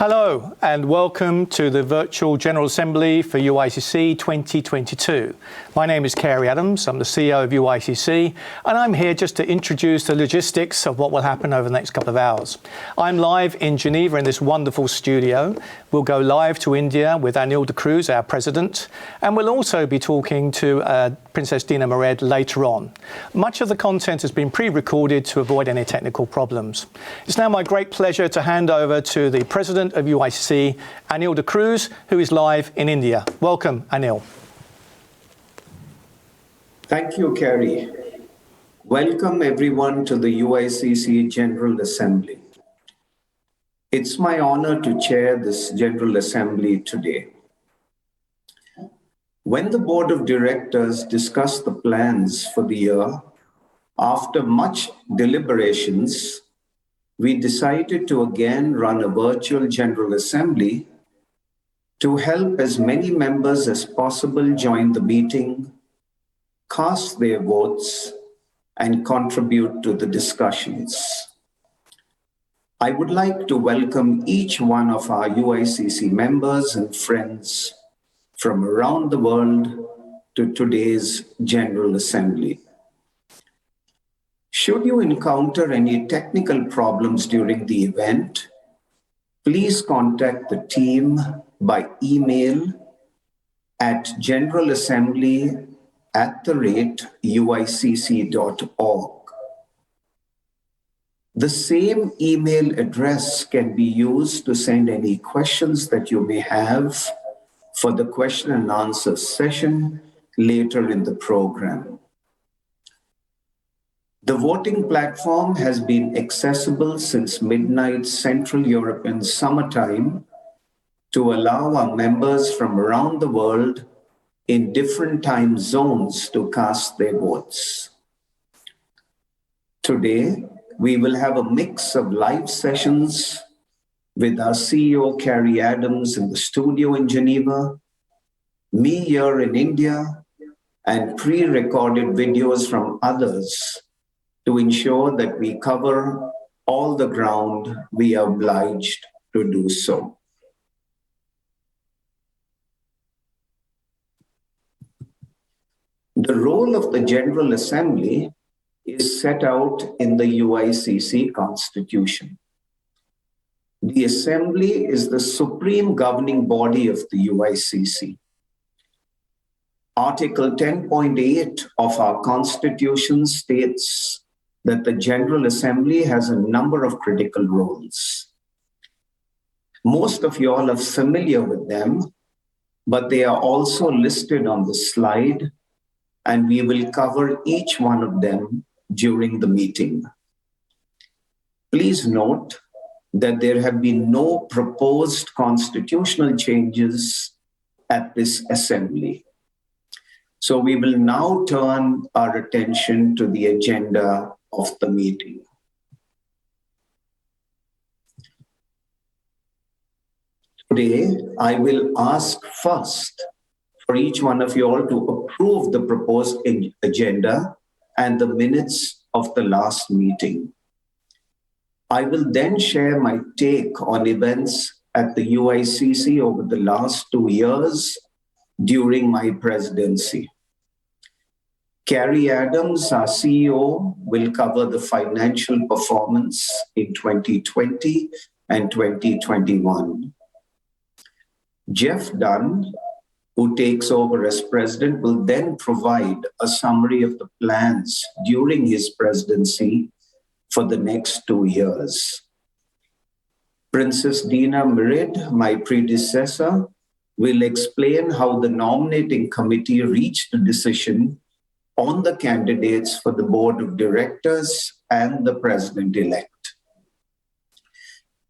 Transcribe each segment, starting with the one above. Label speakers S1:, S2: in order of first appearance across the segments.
S1: Hello and welcome to the Virtual General Assembly for UICC 2022. My name is Kerry Adams, I'm the CEO of UICC, and I'm here just to introduce the logistics of what will happen over the next couple of hours. I'm live in Geneva in this wonderful studio. We'll go live to India with Anil de Cruz, our president, and we'll also be talking to Princess Dina Mered later on. Much of the content has been pre-recorded to avoid any technical problems. It's now my great pleasure to hand over to the President of UICC, Anil de Cruz, who is live in India. Welcome, Anil.
S2: Thank you, Kerry. Welcome everyone to the UICC General Assembly. It's my honor to chair this General Assembly today. When the Board of Directors discussed the plans for the year, after much deliberations, we decided to again run a virtual General Assembly to help as many members as possible join the meeting, cast their votes, and contribute to the discussions. I would like to welcome each one of our UICC members and friends from around the world to today's General Assembly. Should you encounter any technical problems during the event, please contact the team by email at generalassembly@uicc.org. The same email address can be used to send any questions that you may have for the question and answer session later in the program. The voting platform has been accessible since midnight Central European summertime to allow our members from around the world in different time zones to cast their votes. Today, we will have a mix of live sessions with our CEO, Kerry Adams, in the studio in Geneva, me here in India, and pre-recorded videos from others to ensure that we cover all the ground we are obliged to do so. The role of the General Assembly is set out in the UICC Constitution. The Assembly is the supreme governing body of the UICC. Article 10.8 of our Constitution states that the General Assembly has a number of critical roles. Most of you all are familiar with them, but they are also listed on the slide, and we will cover each one of them during the meeting. Please note that there have been no proposed constitutional changes at this assembly. So we will now turn our attention to the agenda of the meeting. Today, I will ask first for each one of you all to approve the proposed agenda and the minutes of the last meeting. I will then share my take on events at the UICC over the last 2 years during my presidency. Kerry Adams, our CEO, will cover the financial performance in 2020 and 2021. Jeff Dunn, who takes over as president, will then provide a summary of the plans during his presidency for the next 2 years. Princess Dina Mered, my predecessor, will explain how the nominating committee reached a decision on the candidates for the board of directors and the president-elect.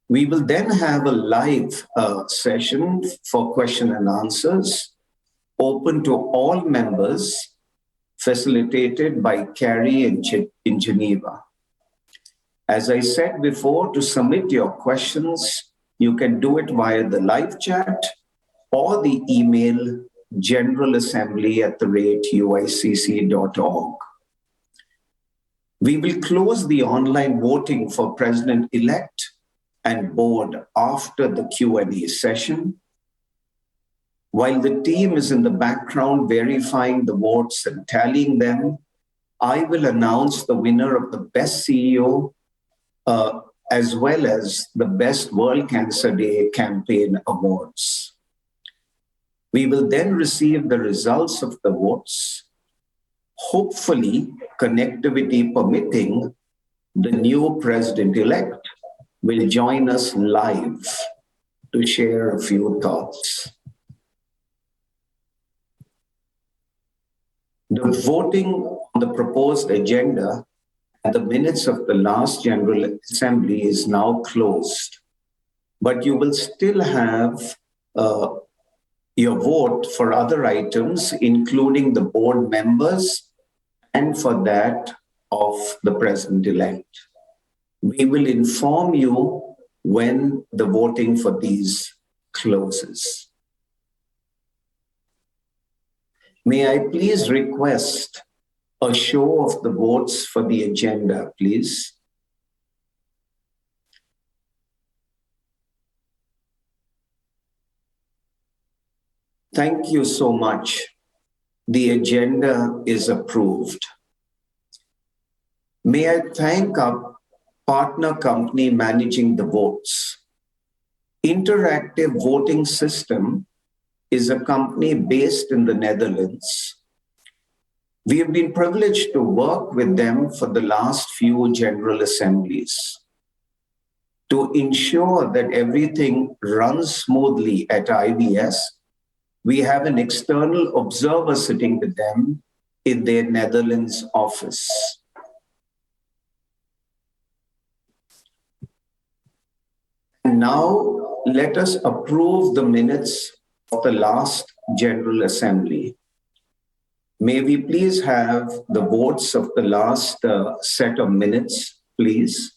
S2: We will then have a live session for question and answers, open to all members, facilitated by Kerry in Geneva. As I said before, to submit your questions, you can do it via the live chat or the email generalassembly@uicc.org. We will close the online voting for president-elect and board after the Q&A session. While the team is in the background verifying the votes and tallying them, I will announce the winner of the Best CEO as well as the Best World Cancer Day campaign awards. We will then receive the results of the votes. Hopefully, connectivity permitting, the new president-elect will join us live to share a few thoughts. The voting on the proposed agenda and the minutes of the last General Assembly is now closed, but you will still have your vote for other items, including the board members and for that of the president-elect. We will inform you when the voting for these closes. May I please request a show of the votes for the agenda, please? Thank you so much. The agenda is approved. May I thank our partner company managing the votes. Interactive Voting System is a company based in the Netherlands. We have been privileged to work with them for the last few General Assemblies to ensure that everything runs smoothly at IBS. We have an external observer sitting with them in their Netherlands office. And now let us approve the minutes of the last General Assembly. May we please have the votes of the last set of minutes, please?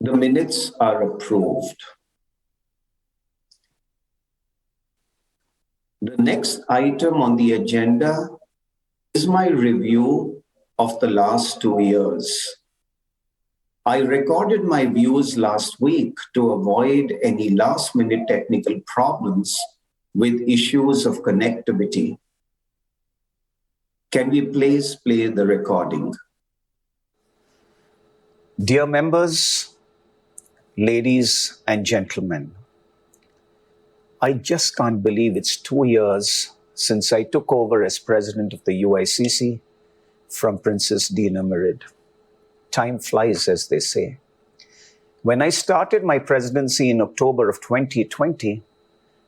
S2: The minutes are approved. The next item on the agenda is my review of the last 2 years. I recorded my views last week to avoid any last-minute technical problems with issues of connectivity. Can we please play the recording?
S3: Dear members, ladies and gentlemen, I just can't believe it's 2 years since I took over as president of the UICC from Princess Dina Mirid. Time flies, as they say. When I started my presidency in October of 2020,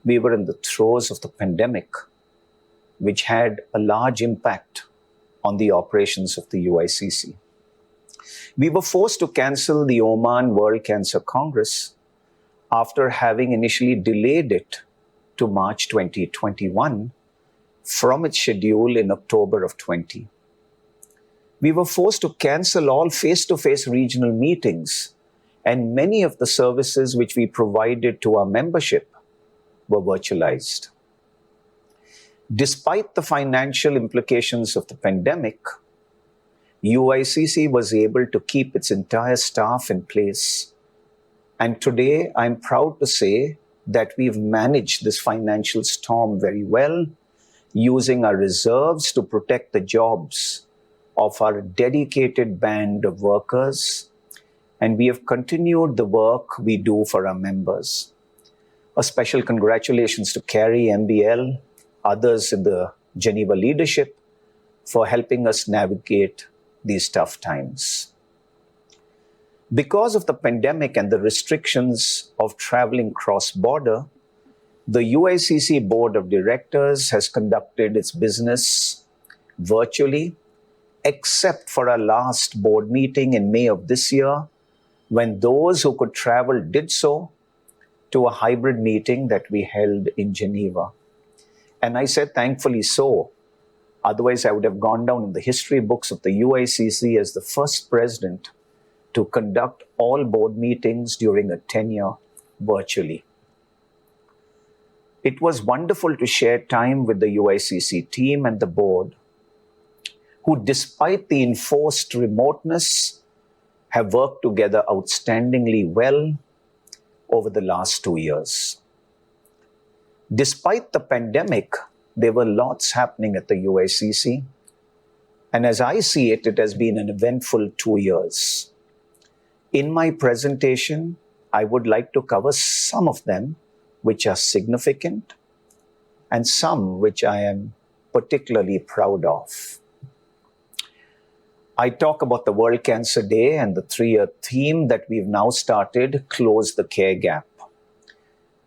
S3: we were in the throes of the pandemic, which had a large impact on the operations of the UICC. We were forced to cancel the Oman World Cancer Congress after having initially delayed it to March 2021 from its schedule in October of 20. We were forced to cancel all face-to-face regional meetings, and many of the services which we provided to our membership were virtualized. Despite the financial implications of the pandemic, UICC was able to keep its entire staff in place. And today, I'm proud to say that we've managed this financial storm very well, using our reserves to protect the jobs of our dedicated band of workers, and we have continued the work we do for our members. A special congratulations to Carrie, MBL, others in the Geneva leadership for helping us navigate these tough times. Because of the pandemic and the restrictions of traveling cross-border, the UICC Board of Directors has conducted its business virtually, except for our last board meeting in May of this year, when those who could travel did so to a hybrid meeting that we held in Geneva. And I said, thankfully so. Otherwise, I would have gone down in the history books of the UICC as the first president to conduct all board meetings during a tenure virtually. It was wonderful to share time with the UICC team and the board. who, despite the enforced remoteness, have worked together outstandingly well over the last 2 years. Despite the pandemic, there were lots happening at the UICC. And as I see it, it has been an eventful 2 years. In my presentation, I would like to cover some of them which are significant and some which I am particularly proud of. I talk about the World Cancer Day and the 3-year theme that we've now started, Close the Care Gap.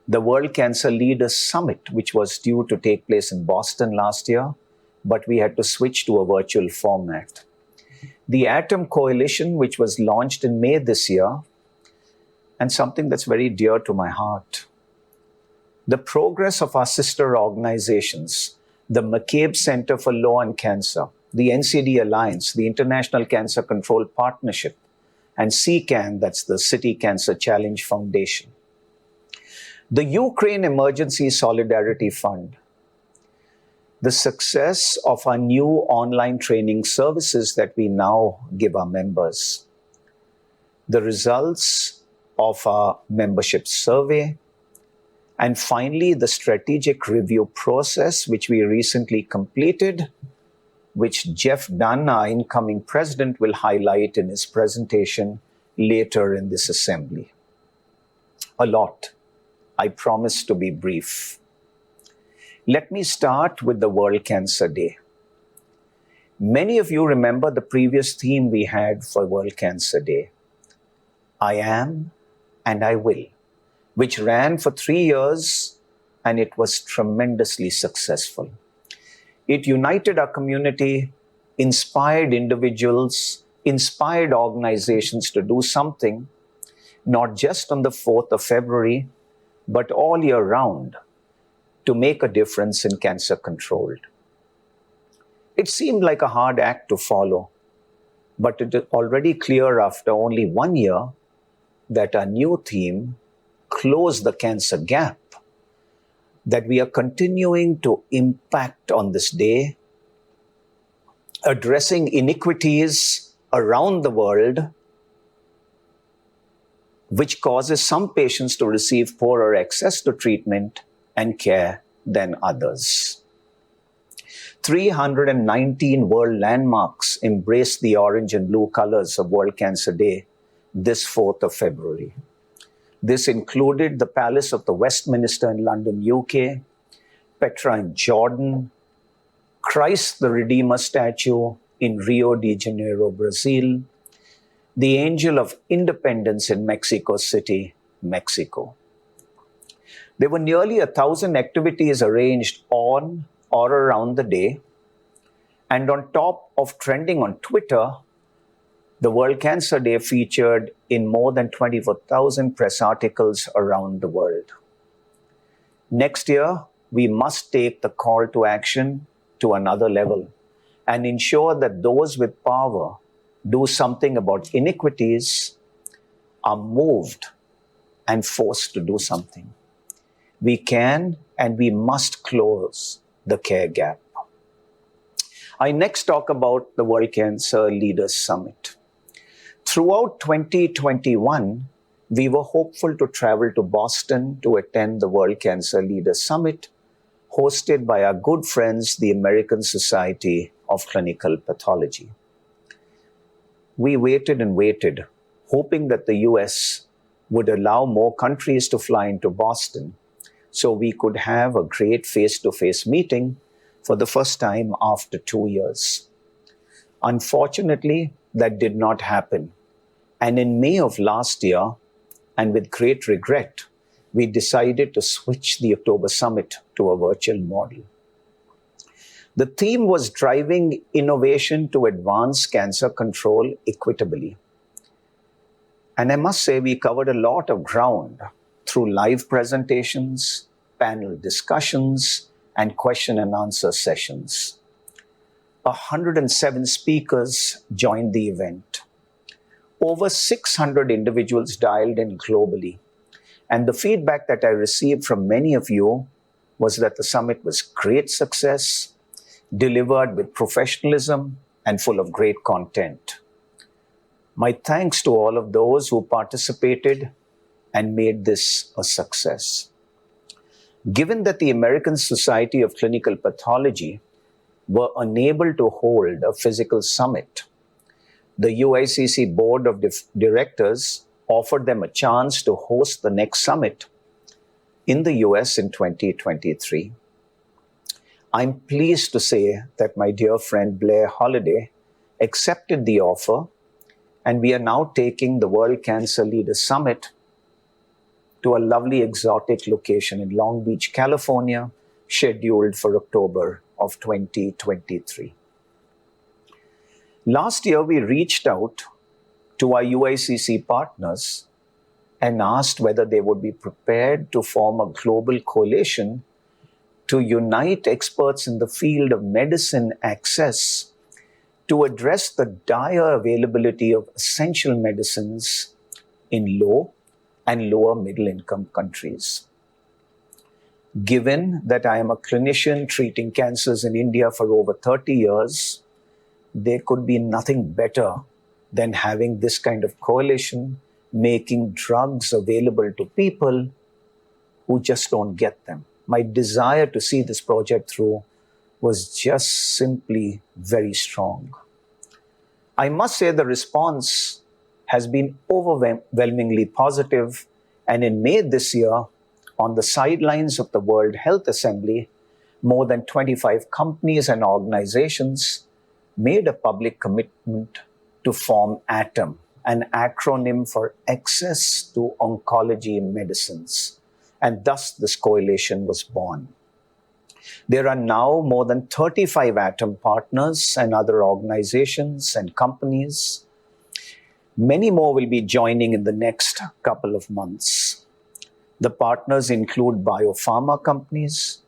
S3: The World Cancer Leaders Summit, which was due to take place in Boston last year, but we had to switch to a virtual format. The Atom Coalition, which was launched in May this year, and something that's very dear to my heart. The progress of our sister organizations, the McCabe Center for Law and Cancer, the NCD Alliance, the International Cancer Control Partnership, and CCAN, that's the City Cancer Challenge Foundation. The Ukraine Emergency Solidarity Fund, the success of our new online training services that we now give our members, the results of our membership survey, and finally, the strategic review process, which we recently completed, which Jeff Dunn, our incoming president, will highlight in his presentation later in this assembly. A lot. I promise to be brief. Let me start with the World Cancer Day. Many of you remember the previous theme we had for World Cancer Day. I am and I will, which ran for 3 years, and it was tremendously successful. It united our community, inspired individuals, inspired organizations to do something, not just on the 4th of February, but all year round, to make a difference in cancer control. It seemed like a hard act to follow, but it is already clear after only 1 year that our new theme, Close the Cancer Gap, that we are continuing to impact on this day, addressing inequities around the world, which causes some patients to receive poorer access to treatment and care than others. 319 world landmarks embraced the orange and blue colors of World Cancer Day this 4th of February. This included the Palace of the Westminster in London, UK, Petra in Jordan, Christ the Redeemer statue in Rio de Janeiro, Brazil, the Angel of Independence in Mexico City, Mexico. There were nearly 1,000 activities arranged on or around the day, and on top of trending on Twitter, the World Cancer Day featured in more than 24,000 press articles around the world. Next year, we must take the call to action to another level and ensure that those with power do something about inequities, are moved and forced to do something. We can and we must close the care gap. I next talk about the World Cancer Leaders Summit. Throughout 2021, we were hopeful to travel to Boston to attend the World Cancer Leaders Summit, hosted by our good friends, the American Society of Clinical Pathology. We waited and waited, hoping that the US would allow more countries to fly into Boston so we could have a great face-to-face meeting for the first time after 2 years. Unfortunately, that did not happen. And in May of last year, and with great regret, we decided to switch the October Summit to a virtual model. The theme was driving innovation to advance cancer control equitably. And I must say, we covered a lot of ground through live presentations, panel discussions, and question and answer sessions. 107 speakers joined the event. Over 600 individuals dialed in globally. And the feedback that I received from many of you was that the summit was great success, delivered with professionalism, and full of great content. My thanks to all of those who participated and made this a success. Given that the American Society of Clinical Pathology were unable to hold a physical summit, the UICC Board of Directors offered them a chance to host the next summit in the US in 2023. I'm pleased to say that my dear friend Blair Holliday accepted the offer, and we are now taking the World Cancer Leaders Summit to a lovely exotic location in Long Beach, California, scheduled for October of 2023. Last year, we reached out to our UICC partners and asked whether they would be prepared to form a global coalition to unite experts in the field of medicine access to address the dire availability of essential medicines in low and lower middle income countries. Given that I am a clinician treating cancers in India for over 30 years, there could be nothing better than having this kind of coalition making drugs available to people who just don't get them. My desire to see this project through was just simply very strong. I must say the response has been overwhelmingly positive, and in May this year, on the sidelines of the World Health Assembly, more than 25 companies and organizations made a public commitment to form ATOM, an acronym for Access to Oncology Medicines, and thus this coalition was born. There are now more than 35 ATOM partners and other organizations and companies. Many more will be joining in the next couple of months. The partners include biopharma companies,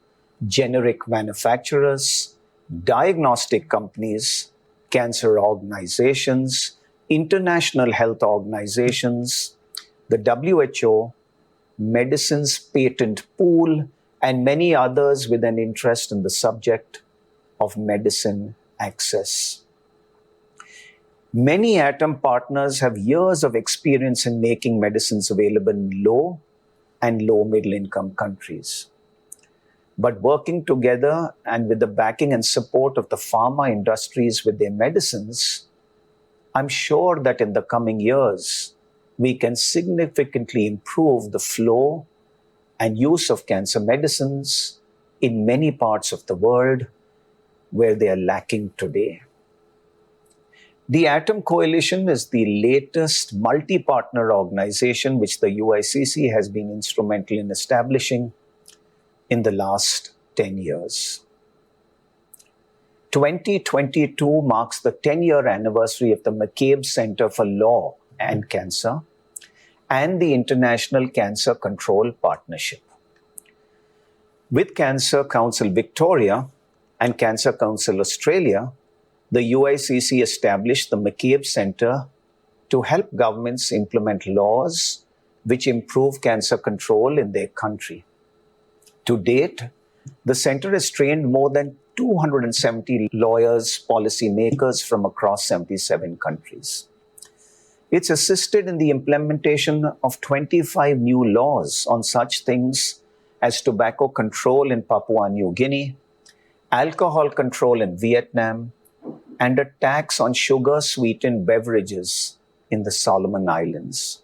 S3: generic manufacturers, diagnostic companies, cancer organizations, international health organizations, the WHO, Medicines Patent Pool, and many others with an interest in the subject of medicine access. Many ATOM partners have years of experience in making medicines available in low and low middle income countries. But working together and with the backing and support of the pharma industries with their medicines, I'm sure that in the coming years, we can significantly improve the flow and use of cancer medicines in many parts of the world where they are lacking today. The ATOM Coalition is the latest multi-partner organization which the UICC has been instrumental in establishing in the last 10 years. 2022 marks the 10-year anniversary of the McCabe Center for Law and Cancer and the International Cancer Control Partnership. With Cancer Council Victoria and Cancer Council Australia, the UICC established the McCabe Center to help governments implement laws which improve cancer control in their country. To date, the center has trained more than 270 lawyers, policymakers from across 77 countries. It's assisted in the implementation of 25 new laws on such things as tobacco control in Papua New Guinea, alcohol control in Vietnam, and a tax on sugar-sweetened beverages in the Solomon Islands.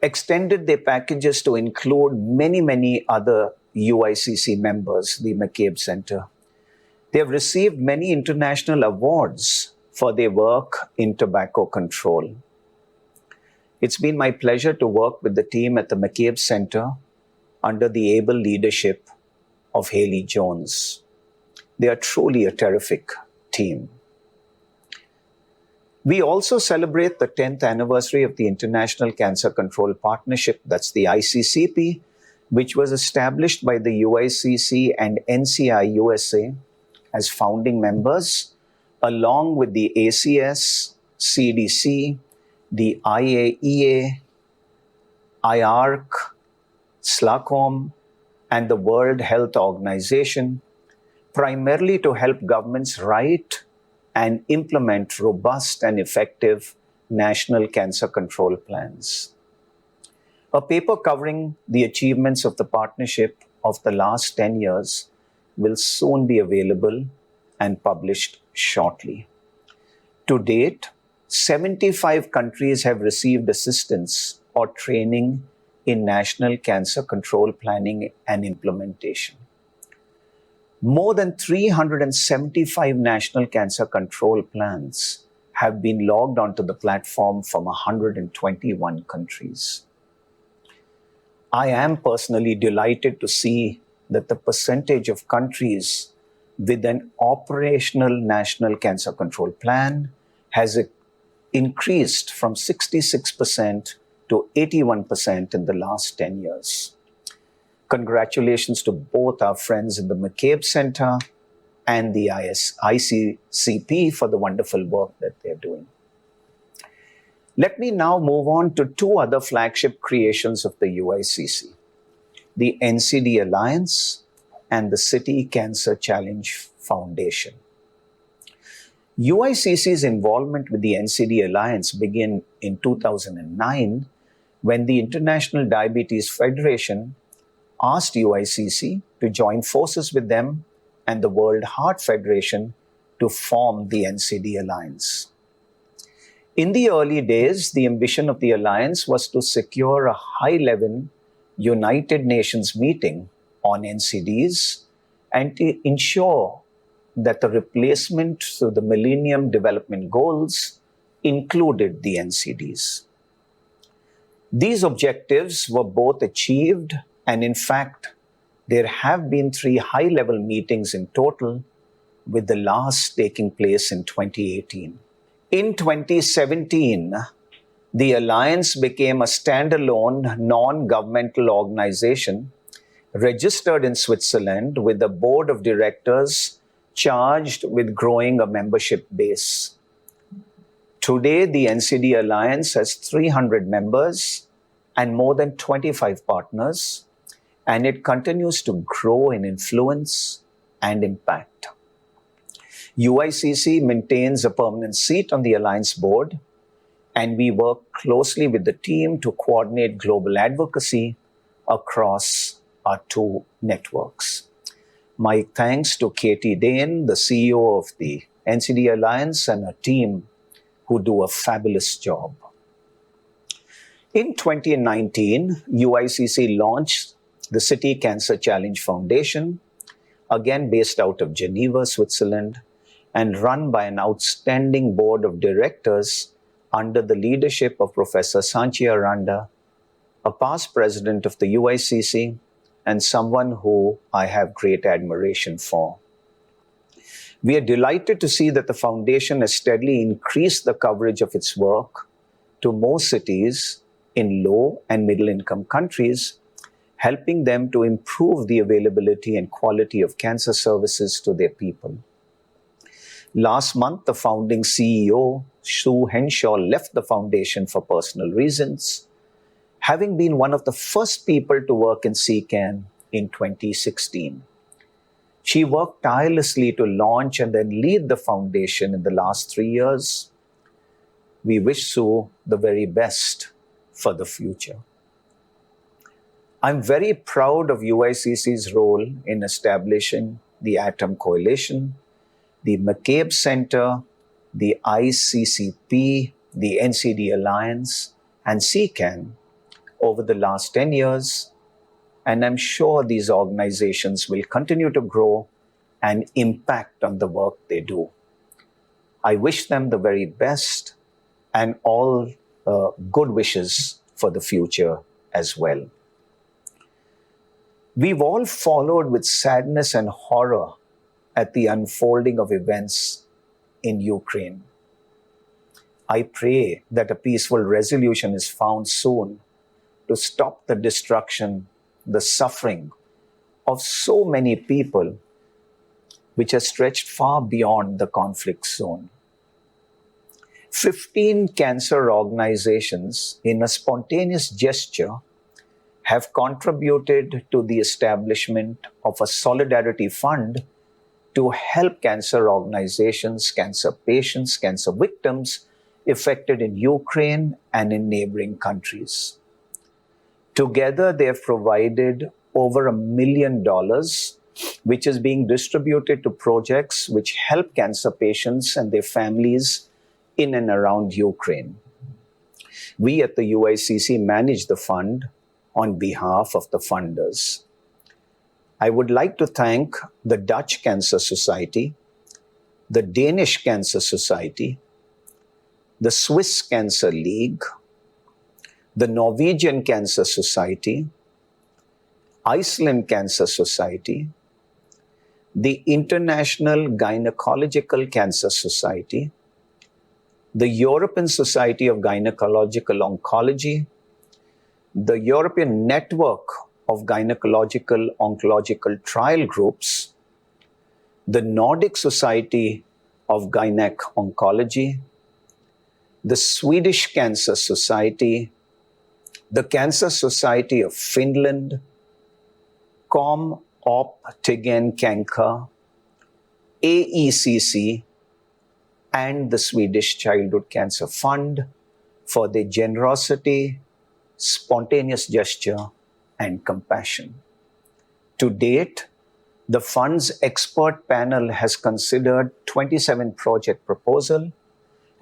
S3: Extended their packages to include many other UICC members, the McCabe Center. They have received many international awards for their work in tobacco control. It's been my pleasure to work with the team at the McCabe Center under the able leadership of Haley Jones. They are truly a terrific team. We also celebrate the 10th anniversary of the International Cancer Control Partnership, that's the ICCP, which was established by the UICC and NCI USA as founding members, along with the ACS, CDC, the IAEA, IARC, SLACOM, and the World Health Organization, primarily to help governments write and implement robust and effective national cancer control plans. A paper covering the achievements of the partnership of the last 10 years will soon be available and published shortly. To date, 75 countries have received assistance or training in national cancer control planning and implementation. More than 375 national cancer control plans have been logged onto the platform from 121 countries. I am personally delighted to see that the percentage of countries with an operational national cancer control plan has increased from 66% to 81% in the last 10 years. Congratulations to both our friends in the McCabe Center and the ICCP for the wonderful work that they're doing. Let me now move on to two other flagship creations of the UICC, the NCD Alliance and the City Cancer Challenge Foundation. UICC's involvement with the NCD Alliance began in 2009 when the International Diabetes Federation asked UICC to join forces with them and the World Heart Federation to form the NCD Alliance. In the early days, the ambition of the alliance was to secure a high-level United Nations meeting on NCDs and to ensure that the replacement to the Millennium Development Goals included the NCDs. These objectives were both achieved, and in fact, there have been 3 high-level meetings in total, with the last taking place in 2018. In 2017, the Alliance became a standalone non-governmental organization registered in Switzerland with a board of directors charged with growing a membership base. Today, the NCD Alliance has 300 members and more than 25 partners, and it continues to grow in influence and impact. UICC maintains a permanent seat on the Alliance board, and we work closely with the team to coordinate global advocacy across our 2 networks. My thanks to Katie Dane, the CEO of the NCD Alliance, and her team who do a fabulous job. In 2019, UICC launched the City Cancer Challenge Foundation, again based out of Geneva, Switzerland, and run by an outstanding board of directors under the leadership of Professor Sanchi Aranda, a past president of the UICC and someone who I have great admiration for. We are delighted to see that the foundation has steadily increased the coverage of its work to more cities in low and middle income countries, helping them to improve the availability and quality of cancer services to their people. Last month, the founding CEO, Sue Henshaw, left the foundation for personal reasons, having been one of the first people to work in CCAN in 2016. She worked tirelessly to launch and then lead the foundation in the last 3 years. We wish Sue the very best for the future. I'm very proud of UICC's role in establishing the Atom Coalition, the McCabe Center, the ICCP, the NCD Alliance, and CCAN over the last 10 years, and I'm sure these organizations will continue to grow and impact on the work they do. I wish them the very best and all good wishes for the future as well. We've all followed with sadness and horror at the unfolding of events in Ukraine. I pray that a peaceful resolution is found soon to stop the destruction, the suffering of so many people, which has stretched far beyond the conflict zone. 15 cancer organizations, in a spontaneous gesture, have contributed to the establishment of a solidarity fund to help cancer organizations, cancer patients, cancer victims affected in Ukraine and in neighboring countries. Together, they have provided over $1 million, which is being distributed to projects which help cancer patients and their families in and around Ukraine. We at the UICC manage the fund on behalf of the funders. I would like to thank the Dutch Cancer Society, the Danish Cancer Society, the Swiss Cancer League, the Norwegian Cancer Society, Iceland Cancer Society, the International Gynecological Cancer Society, the European Society of Gynecological Oncology, the European Network of Gynecological Oncological Trial Groups, the Nordic Society of Gynec Oncology, the Swedish Cancer Society, the Cancer Society of Finland, Com Op Tegen Kanker, AECC, and the Swedish Childhood Cancer Fund for their generosity, spontaneous gesture, and compassion. To date, the fund's expert panel has considered 27 project proposals,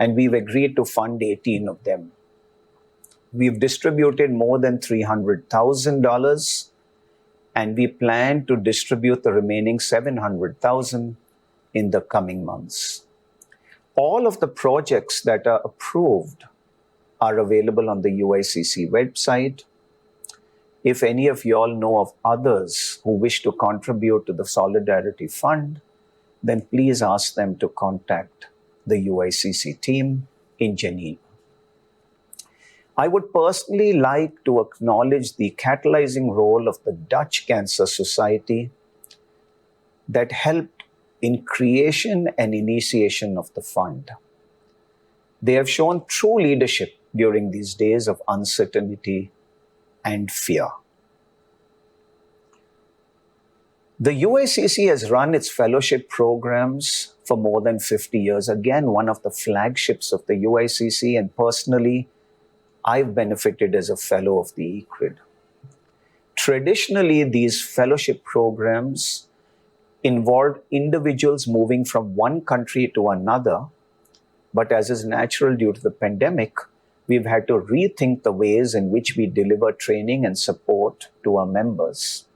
S3: and we've agreed to fund 18 of them. We've distributed more than $300,000, and we plan to distribute the remaining $700,000 in the coming months. All of the projects that are approved are available on the UICC website. If any of you all know of others who wish to contribute to the Solidarity Fund, then please ask them to contact the UICC team in Geneva. I would personally like to acknowledge the catalyzing role of the Dutch Cancer Society that helped in creation and initiation of the fund. They have shown true leadership during these days of uncertainty and fear. The UICC has run its fellowship programs for more than 50 years. Again, one of the flagships of the UICC, and personally, I've benefited as a fellow of the ECRID. Traditionally, these fellowship programs involved individuals moving from one country to another, but as is natural due to the pandemic, we've had to rethink the ways in which we deliver training and support to our members.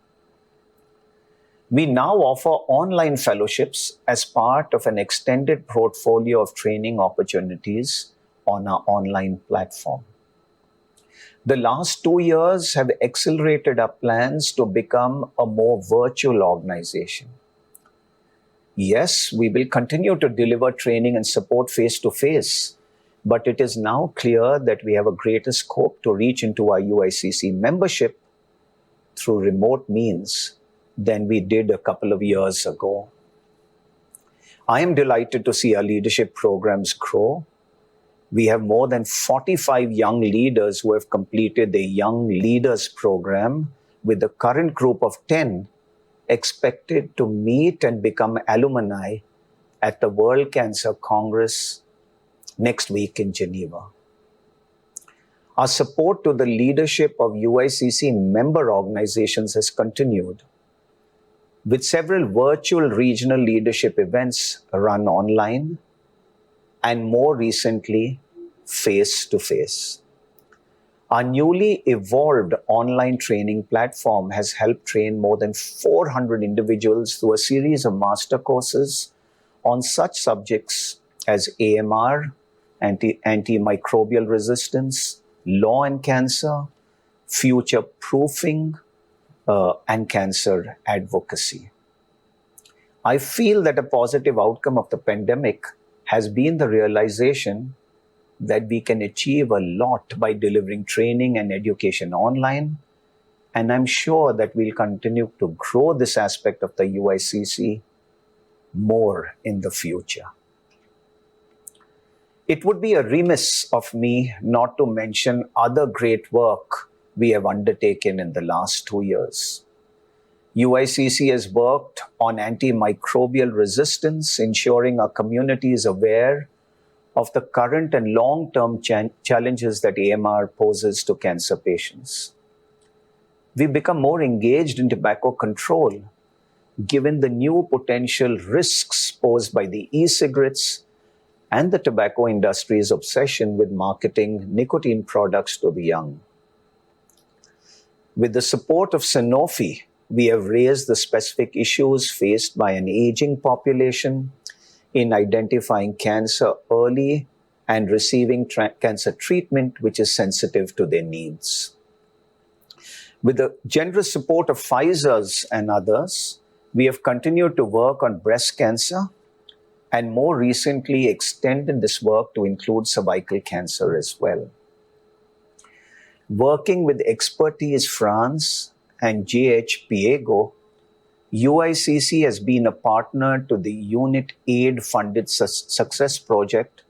S3: We now offer online fellowships as part of an extended portfolio of training opportunities on our online platform. The last 2 years have accelerated our plans to become a more virtual organization. Yes, we will continue to deliver training and support face-to-face, but it is now clear that we have a greater scope to reach into our UICC membership through remote means than we did a couple of years ago. I am delighted to see our leadership programs grow. We have more than 45 young leaders who have completed the Young Leaders program, with the current group of 10 expected to meet and become alumni at the World Cancer Congress next week in Geneva. Our support to the leadership of UICC member organizations has continued, with several virtual regional leadership events run online, and more recently, face-to-face. Our newly evolved online training platform has helped train more than 400 individuals through a series of master courses on such subjects as AMR, antimicrobial resistance, law and cancer, future proofing, and cancer advocacy. I feel that a positive outcome of the pandemic has been the realization that we can achieve a lot by delivering training and education online, and I'm sure that we'll continue to grow this aspect of the UICC more in the future. It would be a remiss of me not to mention other great work we have undertaken in the last 2 years. UICC has worked on antimicrobial resistance, ensuring our community is aware of the current and long-term challenges that AMR poses to cancer patients. We become more engaged in tobacco control, given the new potential risks posed by the e-cigarettes and the tobacco industry's obsession with marketing nicotine products to the young. With the support of Sanofi, we have raised the specific issues faced by an aging population in identifying cancer early and receiving cancer treatment which is sensitive to their needs. With the generous support of Pfizer's and others, we have continued to work on breast cancer and more recently extended this work to include cervical cancer as well. Working with Expertise France and JH Piego, UICC has been a partner to the Unit Aid-funded Success Project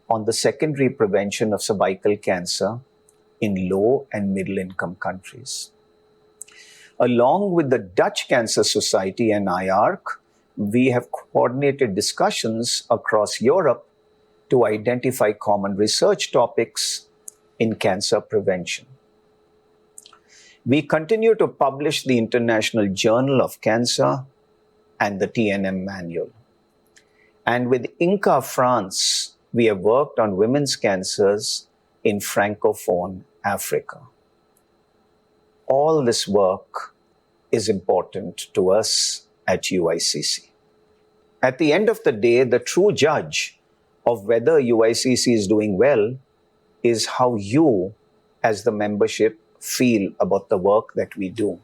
S3: on the secondary prevention of cervical cancer in low and middle income countries. Along with the Dutch Cancer Society and IARC, we have coordinated discussions across Europe to identify common research topics in cancer prevention. We continue to publish the International Journal of Cancer and the TNM Manual. And with INCA France, we have worked on women's cancers in Francophone Africa. All this work is important to us at UICC. At the end of the day, the true judge of whether UICC is doing well is how you, as the membership, feel about the work that we do.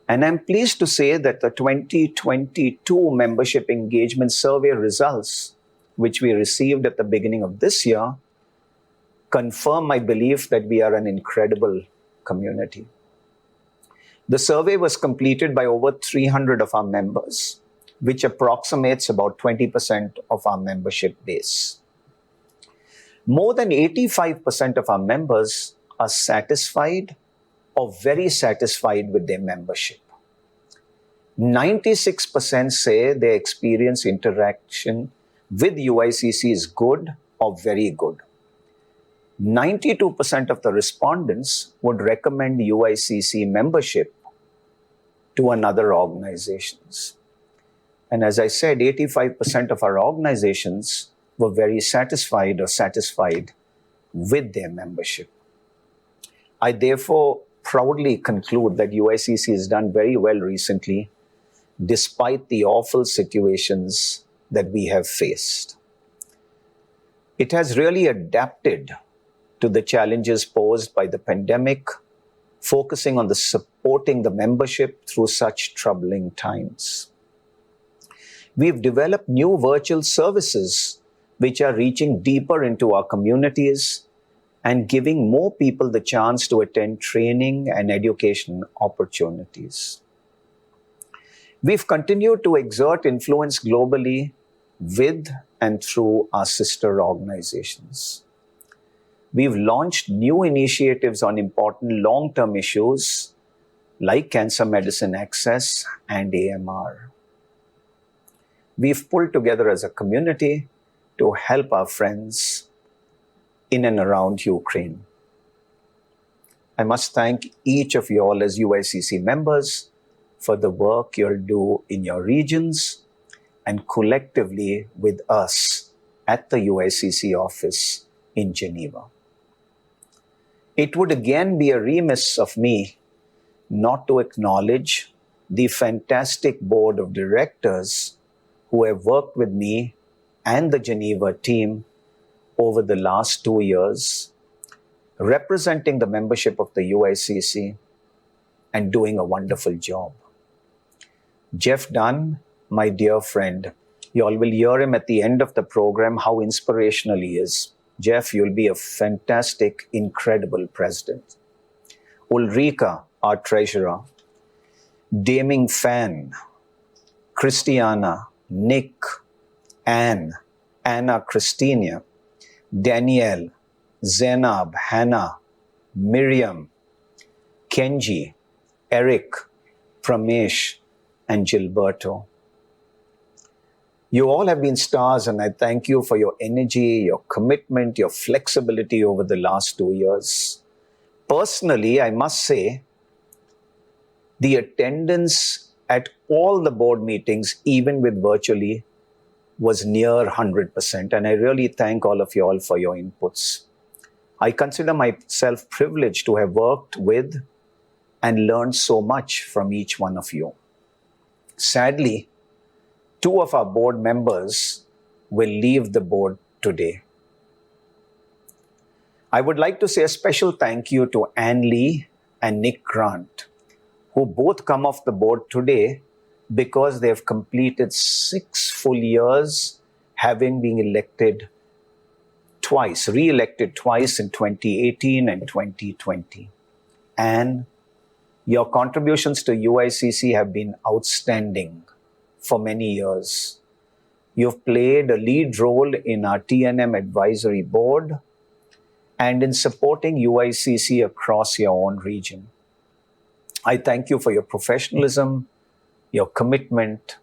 S3: And I'm pleased to say that the 2022 membership engagement survey results, which we received at the beginning of this year, confirm my belief that we are an incredible community. The survey was completed by over 300 of our members, which approximates about 20% of our membership base. More than 85% of our members are satisfied or very satisfied with their membership. 96% say their experience interaction with UICC is good or very good. 92% of the respondents would recommend UICC membership to another organizations. And as I said, 85% of our organizations were very satisfied or satisfied with their membership. I therefore proudly conclude that UICC has done very well recently, despite the awful situations that we have faced. It has really adapted to the challenges posed by the pandemic, focusing on supporting the membership through such troubling times. We've developed new virtual services which are reaching deeper into our communities and giving more people the chance to attend training and education opportunities. We've continued to exert influence globally with and through our sister organizations. We've launched new initiatives on important long-term issues like cancer medicine access and AMR. We've pulled together as a community to help our friends in and around Ukraine. I must thank each of you all as UICC members for the work you'll do in your regions and collectively with us at the UICC office in Geneva. It would again be a remiss of me not to acknowledge the fantastic board of directors who have worked with me and the Geneva team over the last 2 years, representing the membership of the UICC and doing a wonderful job. Jeff Dunn, my dear friend, you all will hear him at the end of the program, how inspirational he is. Jeff, you'll be a fantastic, incredible president. Ulrika, our treasurer. Daming Fan, Christiana, Nick, Anne, Anna Christina, Danielle, Zainab, Hannah, Miriam, Kenji, Eric, Pramesh, and Gilberto. You all have been stars, and I thank you for your energy, your commitment, your flexibility over the last 2 years. Personally, I must say, the attendance at all the board meetings, even with virtually, was near 100%. And I really thank all of you all for your inputs. I consider myself privileged to have worked with and learned so much from each one of you. Sadly, 2 of our board members will leave the board today. I would like to say a special thank you to Anne Lee and Nick Grant, who both come off the board today because they have completed 6 full years, having been re-elected twice in 2018 and 2020. And your contributions to UICC have been outstanding for many years. You've played a lead role in our TNM advisory board and in supporting UICC across your own region. I thank you for your professionalism, your commitment,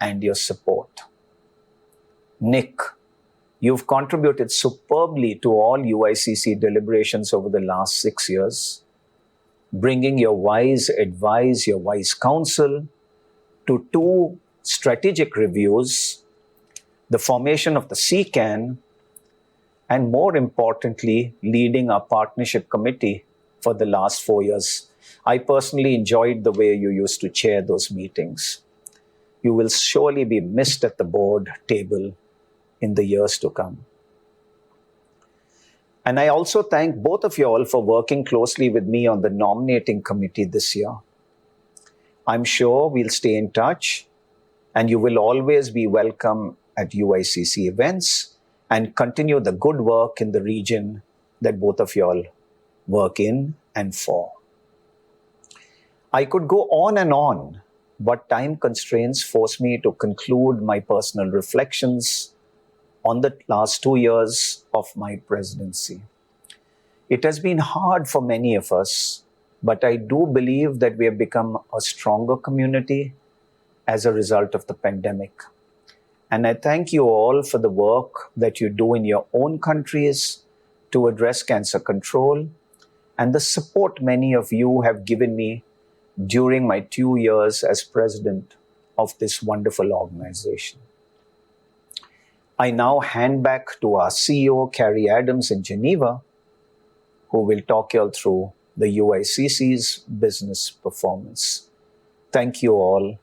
S3: and your support. Nick, you've contributed superbly to all UICC deliberations over the last 6 years, bringing your wise advice, your wise counsel to 2 strategic reviews, the formation of the CCAN, and more importantly, leading our partnership committee for the last 4 years. I personally enjoyed the way you used to chair those meetings. You will surely be missed at the board table in the years to come. And I also thank both of you all for working closely with me on the nominating committee this year. I'm sure we'll stay in touch, and you will always be welcome at UICC events and continue the good work in the region that both of you all work in and for. I could go on and on, but time constraints force me to conclude my personal reflections on the last 2 years of my presidency. It has been hard for many of us, but I do believe that we have become a stronger community as a result of the pandemic. And I thank you all for the work that you do in your own countries to address cancer control and the support many of you have given me during my 2 years as president of this wonderful organization. I now hand back to our CEO, Carrie Adams in Geneva, who will talk you all through the UICC's business performance. Thank you all.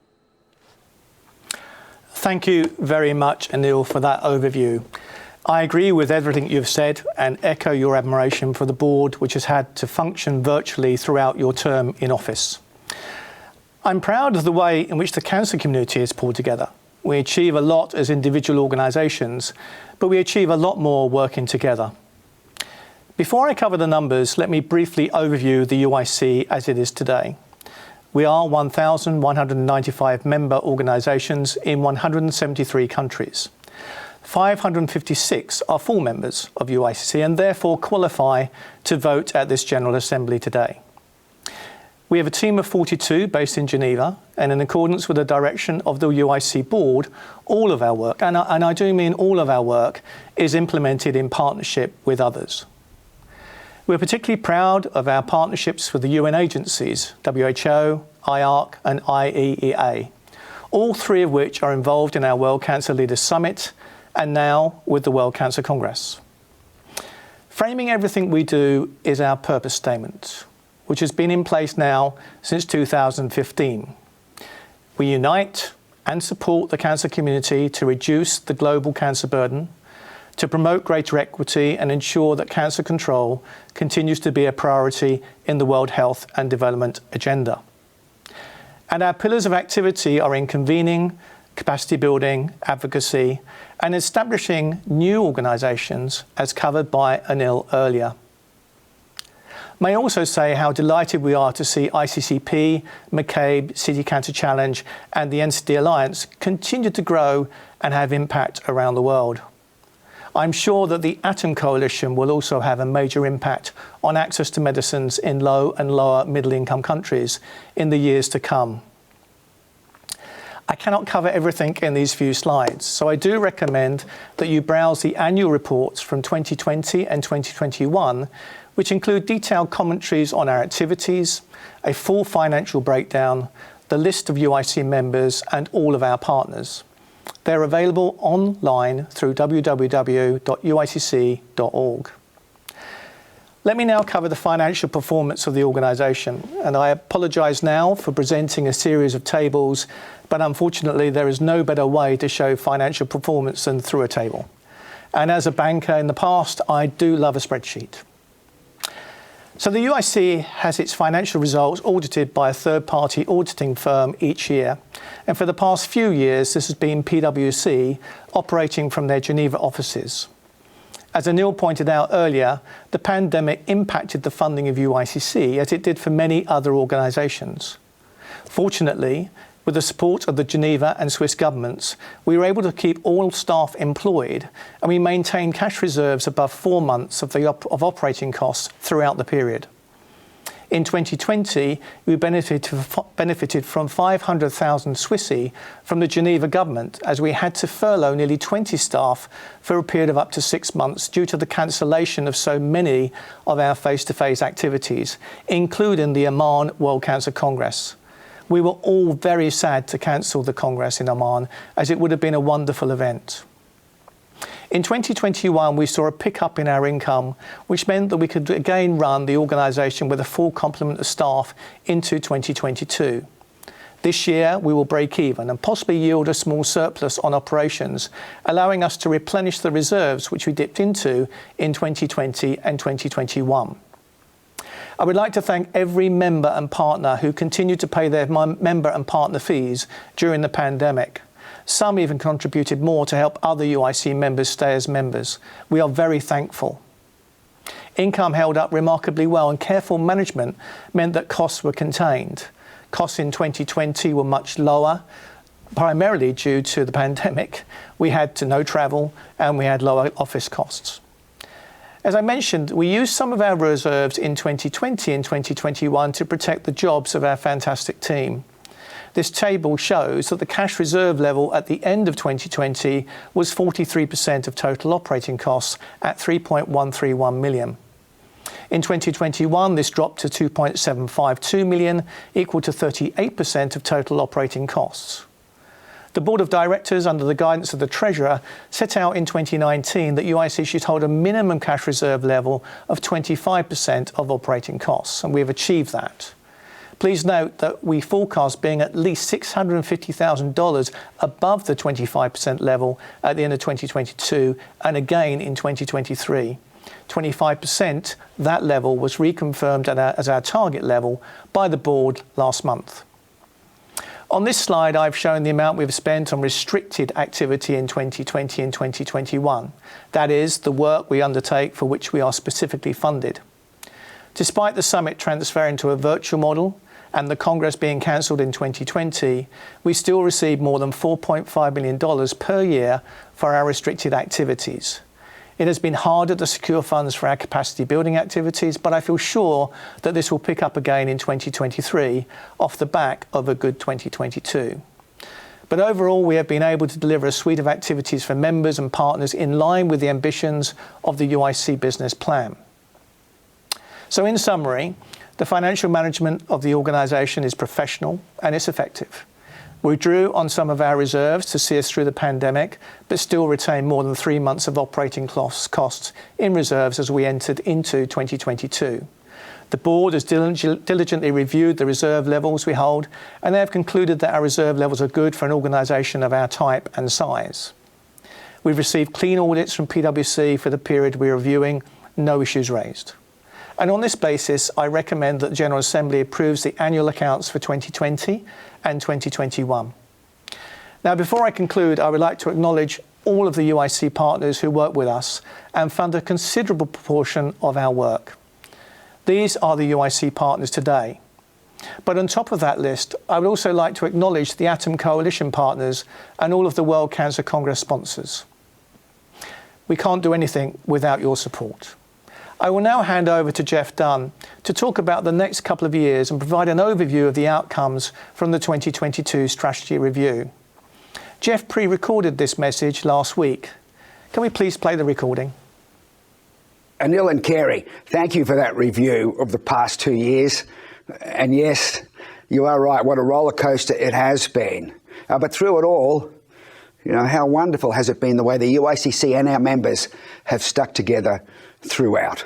S1: Thank you very much, Anil, for that overview. I agree with everything you've said and echo your admiration for the board, which has had to function virtually throughout your term in office. I'm proud of the way in which the cancer community is pulled together. We achieve a lot as individual organisations, but we achieve a lot more working together. Before I cover the numbers, let me briefly overview the UIC as it is today. We are 1,195 member organisations in 173 countries. 556 are full members of UICC and therefore qualify to vote at this General Assembly today. We have a team of 42 based in Geneva, and in accordance with the direction of the UIC board, all of our work, and I do mean all of our work, is implemented in partnership with others. We're particularly proud of our partnerships with the UN agencies, WHO, IARC and IEEA, all 3 of which are involved in our World Cancer Leaders Summit and now with the World Cancer Congress. Framing everything we do is our purpose statement, which has been in place now since 2015. We unite and support the cancer community to reduce the global cancer burden, to promote greater equity and ensure that cancer control continues to be a priority in the World Health and Development Agenda. And our pillars of activity are in convening, capacity building, advocacy, and establishing new organisations as covered by Anil earlier. May I also say how delighted we are to see ICCP, McCabe, City Cancer Challenge and the NCD Alliance continue to grow and have impact around the world. I'm sure that the Atom Coalition will also have a major impact on access to medicines in low and lower middle income countries in the years to come. I cannot cover everything in these few slides, so I do recommend that you browse the annual reports from 2020 and 2021, which include detailed commentaries on our activities, a full financial breakdown, the list of UIC members and all of our partners. They're available online through www.uicc.org. Let me now cover the financial performance of the organisation, and I apologise now for presenting a series of tables, but unfortunately there is no better way to show financial performance than through a table. And as a banker in the past, I do love a spreadsheet. So the UIC has its financial results audited by a third-party auditing firm each year. And for the past few years, this has been PwC operating from their Geneva offices. As Anil pointed out earlier, the pandemic impacted the funding of UICC as it did for many other organisations. Fortunately, with the support of the Geneva and Swiss governments, we were able to keep all staff employed, and we maintained cash reserves above 4 months of operating costs throughout the period. In 2020, we benefited from 500,000 Swissy from the Geneva government, as we had to furlough nearly 20 staff for a period of up to 6 months due to the cancellation of so many of our face-to-face activities, including the Amman World Cancer Congress. We were all very sad to cancel the Congress in Amman, as it would have been a wonderful event. In 2021, we saw a pickup in our income, which meant that we could again run the organisation with a full complement of staff into 2022. This year, we will break even and possibly yield a small surplus on operations, allowing us to replenish the reserves which we dipped into in 2020 and 2021. I would like to thank every member and partner who continued to pay their member and partner fees during the pandemic. Some even contributed more to help other UIC members stay as members. We are very thankful. Income held up remarkably well, and careful management meant that costs were contained. Costs in 2020 were much lower, primarily due to the pandemic. We had no travel and we had lower office costs. As I mentioned, we used some of our reserves in 2020 and 2021 to protect the jobs of our fantastic team. This table shows that the cash reserve level at the end of 2020 was 43% of total operating costs at 3.131 million. In 2021, this dropped to 2.752 million, equal to 38% of total operating costs. The Board of Directors, under the guidance of the Treasurer, set out in 2019 that UIC should hold a minimum cash reserve level of 25% of operating costs, and we have achieved that. Please note that we forecast being at least $650,000 above the 25% level at the end of 2022 and again in 2023. 25%, that level was reconfirmed as our target level by the board last month. On this slide, I've shown the amount we've spent on restricted activity in 2020 and 2021. That is, the work we undertake for which we are specifically funded. Despite the summit transferring to a virtual model and the Congress being cancelled in 2020, we still receive more than $4.5 million per year for our restricted activities. It has been harder to secure funds for our capacity building activities, but I feel sure that this will pick up again in 2023 off the back of a good 2022. But overall, we have been able to deliver a suite of activities for members and partners in line with the ambitions of the UIC business plan. So in summary, the financial management of the organisation is professional and it's effective. We drew on some of our reserves to see us through the pandemic, but still retain more than 3 months of operating costs in reserves as we entered into 2022. The board has diligently reviewed the reserve levels we hold, and they have concluded that our reserve levels are good for an organisation of our type and size. We've received clean audits from PwC for the period we're reviewing, no issues raised. And on this basis, I recommend that the General Assembly approves the annual accounts for 2020 and 2021. Now, before I conclude, I would like to acknowledge all of the UIC partners who work with us and fund a considerable proportion of our work. These are the UIC partners today. But on top of that list, I would also like to acknowledge the Atom Coalition partners and all of the World Cancer Congress sponsors. We can't do anything without your support. I will now hand over to Jeff Dunn to talk about the next couple of years and provide an overview of the outcomes from the 2022 strategy review. Jeff pre-recorded this message last week. Can we please play the recording?
S4: Anil and Kerry, thank you for that review of the past 2 years. And yes, you are right, what a roller coaster it has been. But through it all, how wonderful has it been the way the UICC and our members have stuck together throughout.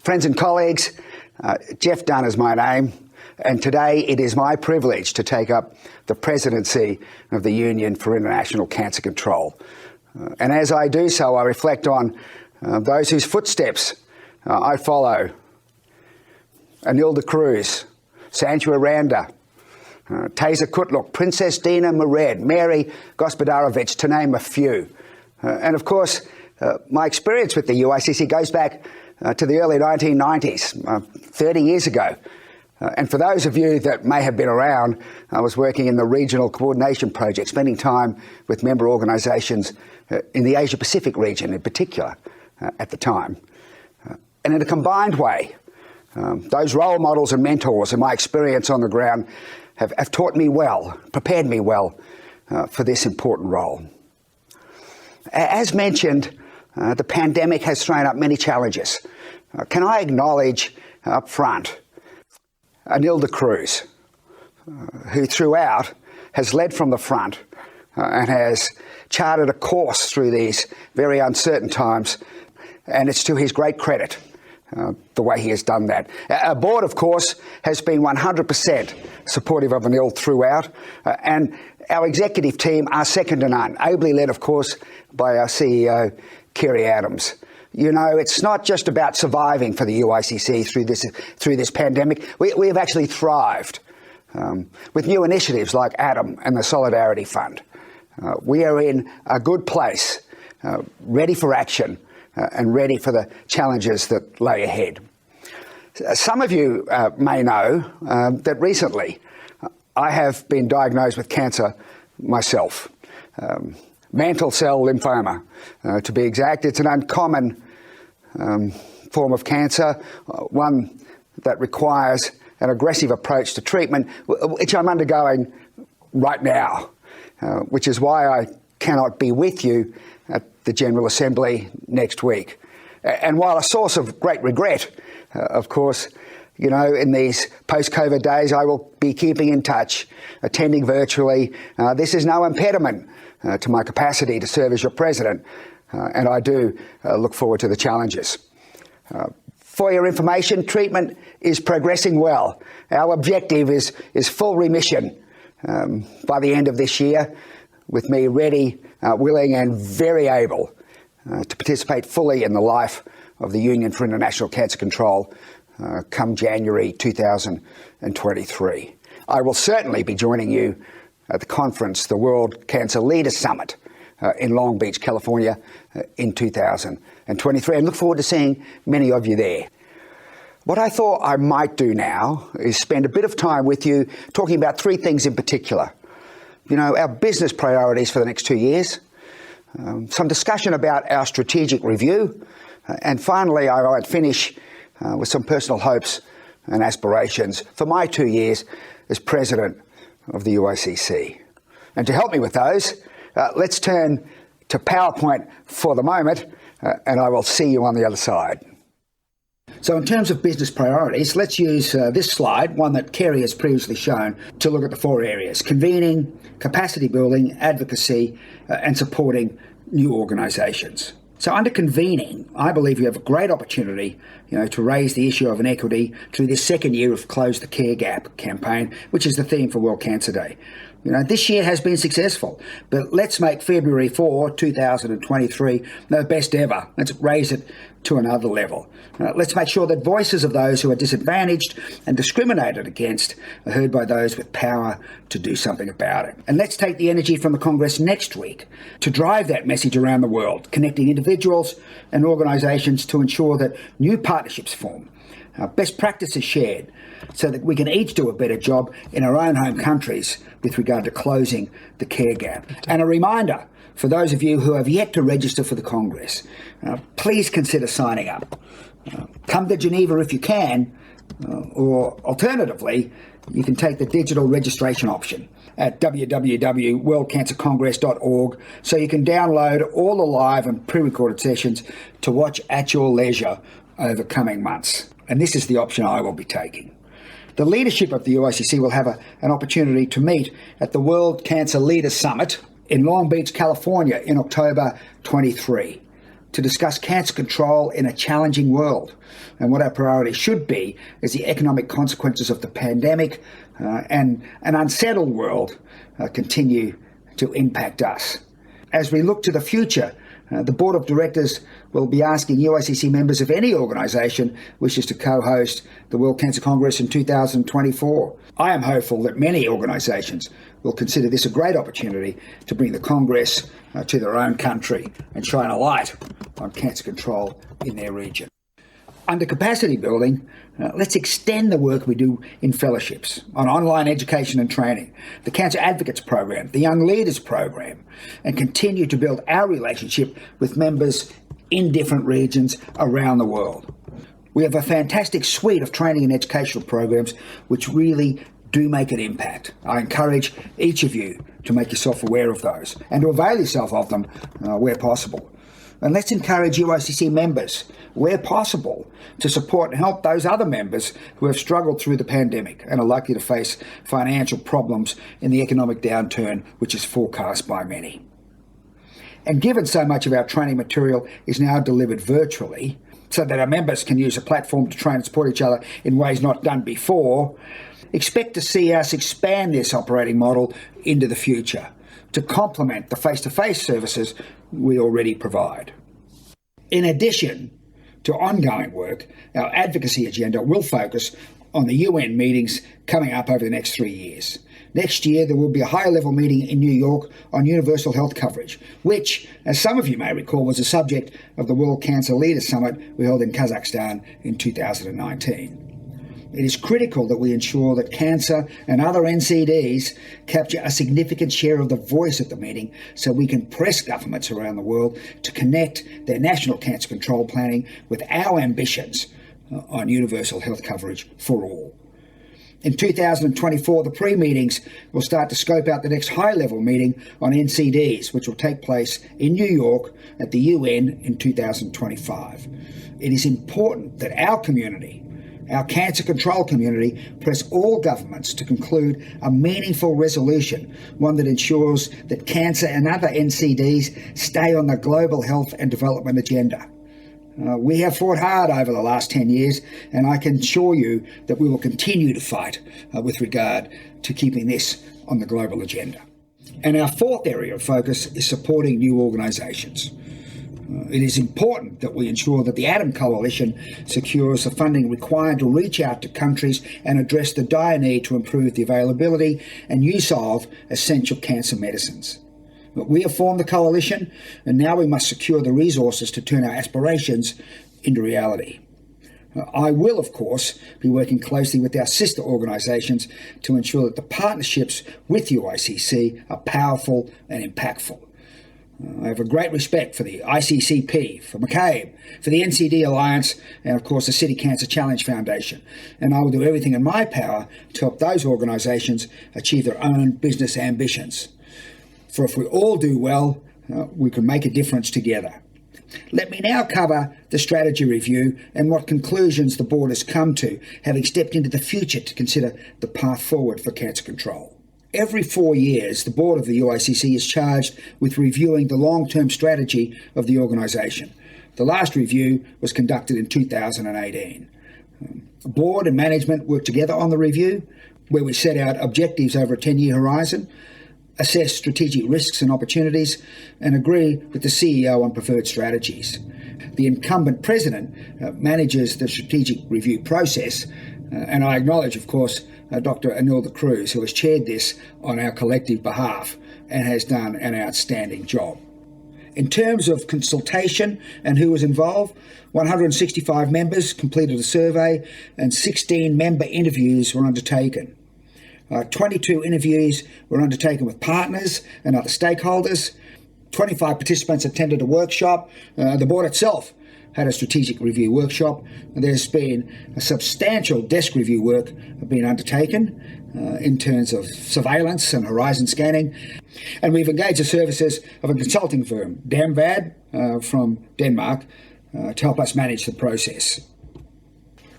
S4: Friends and colleagues, Jeff Dunn is my name, and today it is my privilege to take up the presidency of the Union for International Cancer Control. And as I do so, I reflect on those whose footsteps I follow. Anil de Cruz, Sanju Aranda, Taser Kutluk, Princess Dina Mered, Mary Gospodarovich, to name a few. And of course, my experience with the UICC goes back to the early 1990s, 30 years ago. And for those of you that may have been around, I was working in the Regional Coordination Project, spending time with member organisations in the Asia-Pacific region in particular at the time. And in a combined way, those role models and mentors and my experience on the ground have taught me well, prepared me well for this important role. As mentioned, the pandemic has thrown up many challenges. Can I acknowledge up front Anil de Cruz, who throughout has led from the front and has charted a course through these very uncertain times, and it's to his great credit the way he has done that. Our board, of course, has been 100% supportive of Anil throughout, and our executive team are second to none, ably led, of course, by our CEO, Kerry Adams. It's not just about surviving for the UICC through this pandemic. We have actually thrived with new initiatives like Adam and the Solidarity Fund. We are in a good place, ready for action and ready for the challenges that lay ahead. Some of you may know that recently I have been diagnosed with cancer myself. Mantle cell lymphoma, to be exact. It's an uncommon form of cancer, one that requires an aggressive approach to treatment, which I'm undergoing right now, which is why I cannot be with you at the General Assembly next week. And while a source of great regret, of course, in these post-COVID days, I will be keeping in touch, attending virtually. This is no impediment to my capacity to serve as your president, and I do look forward to the challenges. For your information, treatment is progressing well. Our objective is full remission by the end of this year, with me ready, willing and very able to participate fully in the life of the Union for International Cancer Control come January 2023. I will certainly be joining you at the conference, the World Cancer Leaders Summit in Long Beach, California in 2023, and look forward to seeing many of you there. What I thought I might do now is spend a bit of time with you talking about three things in particular. Our business priorities for the next 2 years, some discussion about our strategic review, and finally I might finish with some personal hopes and aspirations for my 2 years as president of the UICC. And to help me with those, let's turn to PowerPoint for the moment, and I will see you on the other side. So in terms of business priorities, let's use this slide, one that Kerry has previously shown, to look at the four areas: convening, capacity building, advocacy, and supporting new organisations. So under convening, I believe you have a great opportunity, to raise the issue of inequity through this second year of Close the Care Gap campaign, which is the theme for World Cancer Day. This year has been successful, but let's make February 4, 2023 the best ever. Let's raise it to another level. Let's make sure that voices of those who are disadvantaged and discriminated against are heard by those with power to do something about it. And let's take the energy from the Congress next week to drive that message around the world, connecting individuals and organisations to ensure that new partnerships form Best practices shared so that we can each do a better job in our own home countries with regard to closing the care gap. And a reminder for those of you who have yet to register for the Congress, please consider signing up. Come to Geneva if you can, or alternatively, you can take the digital registration option at www.worldcancercongress.org, so you can download all the live and pre-recorded sessions to watch at your leisure over coming months. And this is the option I will be taking. The leadership of the UICC will have an opportunity to meet at the World Cancer Leaders Summit in Long Beach, California in October 23 to discuss cancer control in a challenging world and what our priority should be as the economic consequences of the pandemic and an unsettled world continue to impact us. As we look to the future, the Board of Directors will be asking UICC members if any organisation wishes to co-host the World Cancer Congress in 2024. I am hopeful that many organisations will consider this a great opportunity to bring the Congress to their own country and shine a light on cancer control in their region. Under capacity building, let's extend the work we do in fellowships, on online education and training, the Cancer Advocates Program, the Young Leaders Program, and continue to build our relationship with members in different regions around the world. We have a fantastic suite of training and educational programs which really do make an impact. I encourage each of you to make yourself aware of those and to avail yourself of them where possible. And let's encourage UICC members, where possible, to support and help those other members who have struggled through the pandemic and are likely to face financial problems in the economic downturn which is forecast by many. And given so much of our training material is now delivered virtually, so that our members can use a platform to train and support each other in ways not done before, expect to see us expand this operating model into the future to complement the face-to-face services we already provide. In addition to ongoing work, our advocacy agenda will focus on the UN meetings coming up over the next 3 years. Next year, there will be a high-level meeting in New York on universal health coverage, which, as some of you may recall, was the subject of the World Cancer Leaders Summit we held in Kazakhstan in 2019. It is critical that we ensure that cancer and other NCDs capture a significant share of the voice at the meeting so we can press governments around the world to connect their national cancer control planning with our ambitions on universal health coverage for all. In 2024, the pre-meetings will start to scope out the next high-level meeting on NCDs, which will take place in New York at the UN in 2025. It is important that our community, our cancer control community, press all governments to conclude a meaningful resolution, one that ensures that cancer and other NCDs stay on the global health and development agenda. We have fought hard over the last 10 years, and I can assure you that we will continue to fight with regard to keeping this on the global agenda. And our fourth area of focus is supporting new organisations. It is important that we ensure that the ATOM Coalition secures the funding required to reach out to countries and address the dire need to improve the availability and use of essential cancer medicines. But we have formed the coalition, and now we must secure the resources to turn our aspirations into reality. I will, of course, be working closely with our sister organisations to ensure that the partnerships with UICC are powerful and impactful. I have a great respect for the ICCP, for McCabe, for the NCD Alliance, and of course the City Cancer Challenge Foundation. And I will do everything in my power to help those organisations achieve their own business ambitions. For if we all do well, we can make a difference together. Let me now cover the strategy review and what conclusions the board has come to, having stepped into the future to consider the path forward for cancer control. Every 4 years, the board of the UICC is charged with reviewing the long-term strategy of the organisation. The last review was conducted in 2018. The board and management worked together on the review, where we set out objectives over a 10-year horizon, assess strategic risks and opportunities, and agree with the CEO on preferred strategies. The incumbent president manages the strategic review process, and I acknowledge, of course, Dr. Anil de Cruz, who has chaired this on our collective behalf and has done an outstanding job. In terms of consultation and who was involved, 165 members completed a survey and 16 member interviews were undertaken. 22 interviews were undertaken with partners and other stakeholders. 25 participants attended a workshop. The board itself had a strategic review workshop. There's been a substantial desk review work being undertaken in terms of surveillance and horizon scanning. And we've engaged the services of a consulting firm, Damvad, from Denmark, to help us manage the process.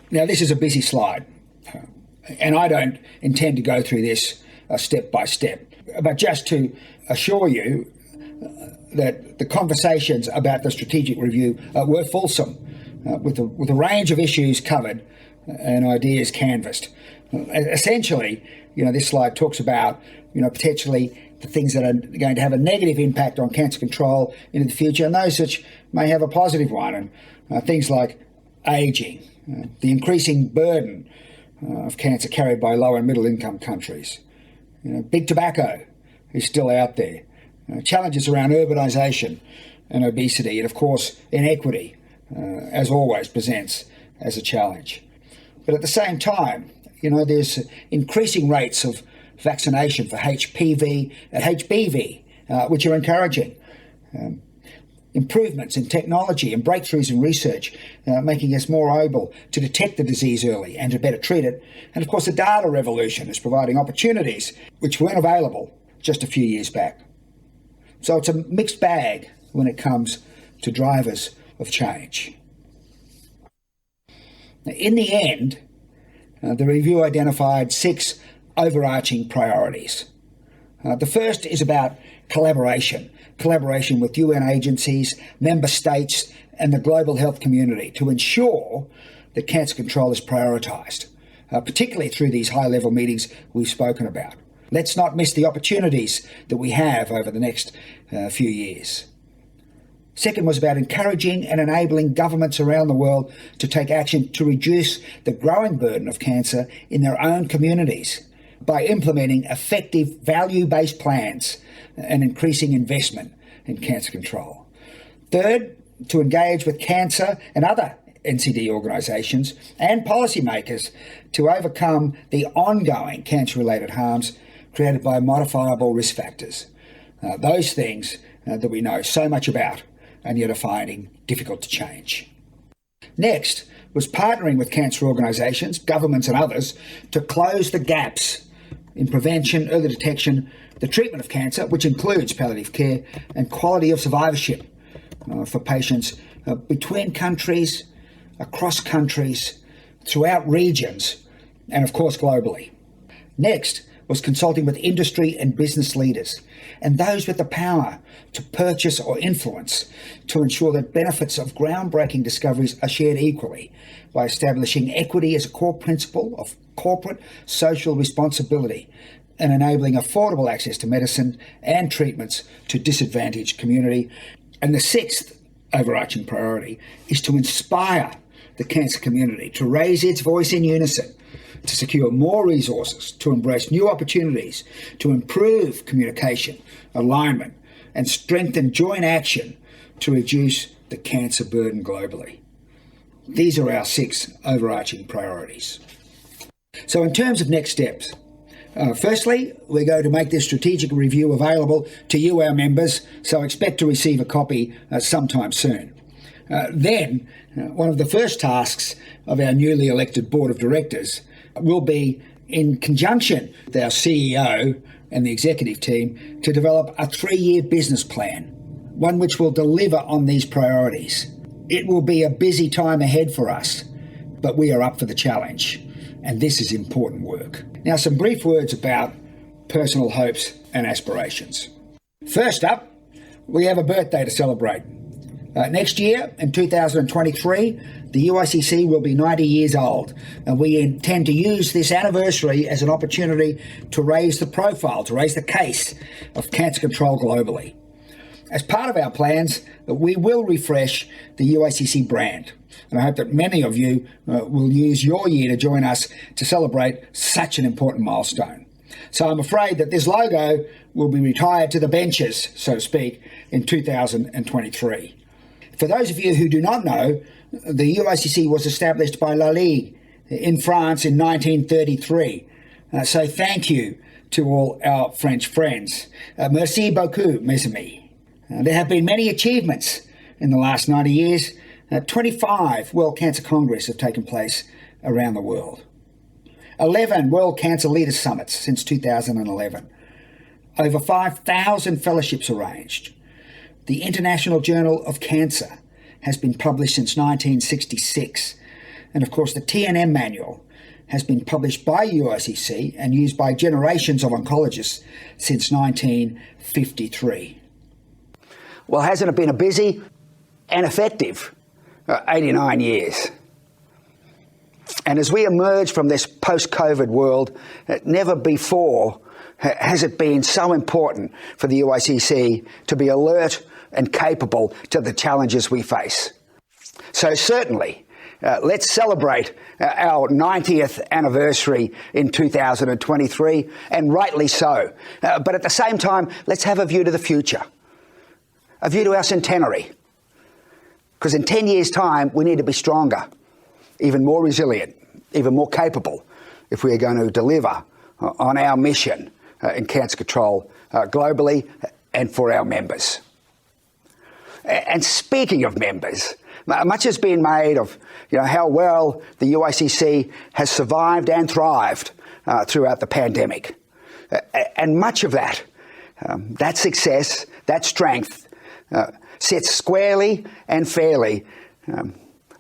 S4: Now, this is a busy slide, and I don't intend to go through this step by step, but just to assure you that the conversations about the strategic review were fulsome, with a range of issues covered and ideas canvassed. Essentially, this slide talks about, potentially the things that are going to have a negative impact on cancer control in the future, and those which may have a positive one, and things like ageing, the increasing burden of cancer carried by low and middle income countries, big tobacco is still out there, challenges around urbanisation and obesity, and of course inequity, as always, presents as a challenge. But at the same time, there's increasing rates of vaccination for HPV and HBV, which are encouraging. Improvements in technology and breakthroughs in research, making us more able to detect the disease early and to better treat it. And of course, the data revolution is providing opportunities which weren't available just a few years back. So it's a mixed bag when it comes to drivers of change. Now, in the end, the review identified 6 overarching priorities. The first is about collaboration with UN agencies, member states, and the global health community to ensure that cancer control is prioritised, particularly through these high-level meetings we've spoken about. Let's not miss the opportunities that we have over the next few years. Second was about encouraging and enabling governments around the world to take action to reduce the growing burden of cancer in their own communities by implementing effective value-based plans and increasing investment in cancer control. Third, to engage with cancer and other NCD organisations and policymakers to overcome the ongoing cancer-related harms created by modifiable risk factors. Those things that we know so much about and yet are finding difficult to change. Next was partnering with cancer organisations, governments and others to close the gaps in prevention, early detection, the treatment of cancer, which includes palliative care, and quality of survivorship for patients between countries, across countries, throughout regions, and of course globally. Next was consulting with industry and business leaders and those with the power to purchase or influence to ensure that benefits of groundbreaking discoveries are shared equally by establishing equity as a core principle of corporate social responsibility and enabling affordable access to medicine and treatments to disadvantaged community. And the 6th overarching priority is to inspire the cancer community to raise its voice in unison, to secure more resources, to embrace new opportunities, to improve communication, alignment, and strengthen joint action to reduce the cancer burden globally. These are our 6 overarching priorities. So in terms of next steps, firstly, we're going to make this strategic review available to you, our members, so expect to receive a copy sometime soon. Then, one of the first tasks of our newly elected board of directors will be, in conjunction with our CEO and the executive team, to develop a 3-year business plan, one which will deliver on these priorities. It will be a busy time ahead for us, but we are up for the challenge, and this is important work. Now, some brief words about personal hopes and aspirations. First up, we have a birthday to celebrate. Next year, in 2023, the UICC will be 90 years old, and we intend to use this anniversary as an opportunity to raise the profile, to raise the case of cancer control globally. As part of our plans, we will refresh the UICC brand, and I hope that many of you will use your year to join us to celebrate such an important milestone. So I'm afraid that this logo will be retired to the benches, so to speak, in 2023. For those of you who do not know, the UICC was established by La Ligue in France in 1933. So thank you to all our French friends. Merci beaucoup, mes amis. There have been many achievements in the last 90 years. 25 World Cancer Congress have taken place around the world. 11 World Cancer Leaders Summits since 2011. Over 5,000 fellowships arranged. The International Journal of Cancer has been published since 1966. And of course, the TNM manual has been published by UICC and used by generations of oncologists since 1953. Well, hasn't it been a busy and effective 89 years? And as we emerge from this post-COVID world, never before has it been so important for the UICC to be alert and capable to the challenges we face. So certainly, let's celebrate our 90th anniversary in 2023, and rightly so. But at the same time, let's have a view to the future, a view to our centenary. Because in 10 years' time, we need to be stronger, even more resilient, even more capable if we are going to deliver on our mission in cancer control globally and for our members. And speaking of members, much has been made of how well the UICC has survived and thrived throughout the pandemic. And much of that, that success, that strength, sits squarely and fairly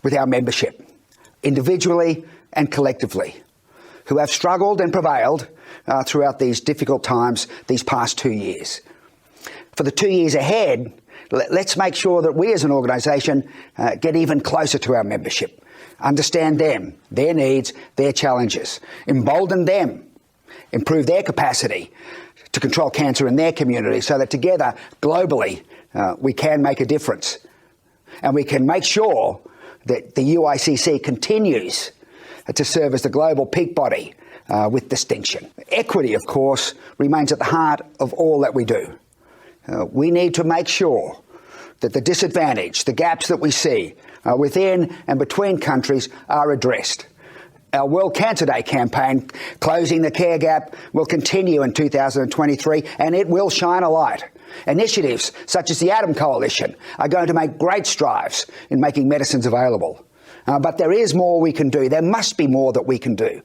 S4: with our membership, individually and collectively, who have struggled and prevailed throughout these difficult times these past 2 years. For the 2 years ahead, let's make sure that we as an organisation get even closer to our membership, understand them, their needs, their challenges, embolden them, improve their capacity to control cancer in their community so that together, globally, we can make a difference. And we can make sure that the UICC continues to serve as the global peak body with distinction. Equity, of course, remains at the heart of all that we do. We need to make sure that the disadvantage, the gaps that we see within and between countries are addressed. Our World Cancer Day campaign, Closing the Care Gap, will continue in 2023, and it will shine a light. Initiatives such as the Atom Coalition are going to make great strides in making medicines available. But there is more we can do. There must be more that we can do.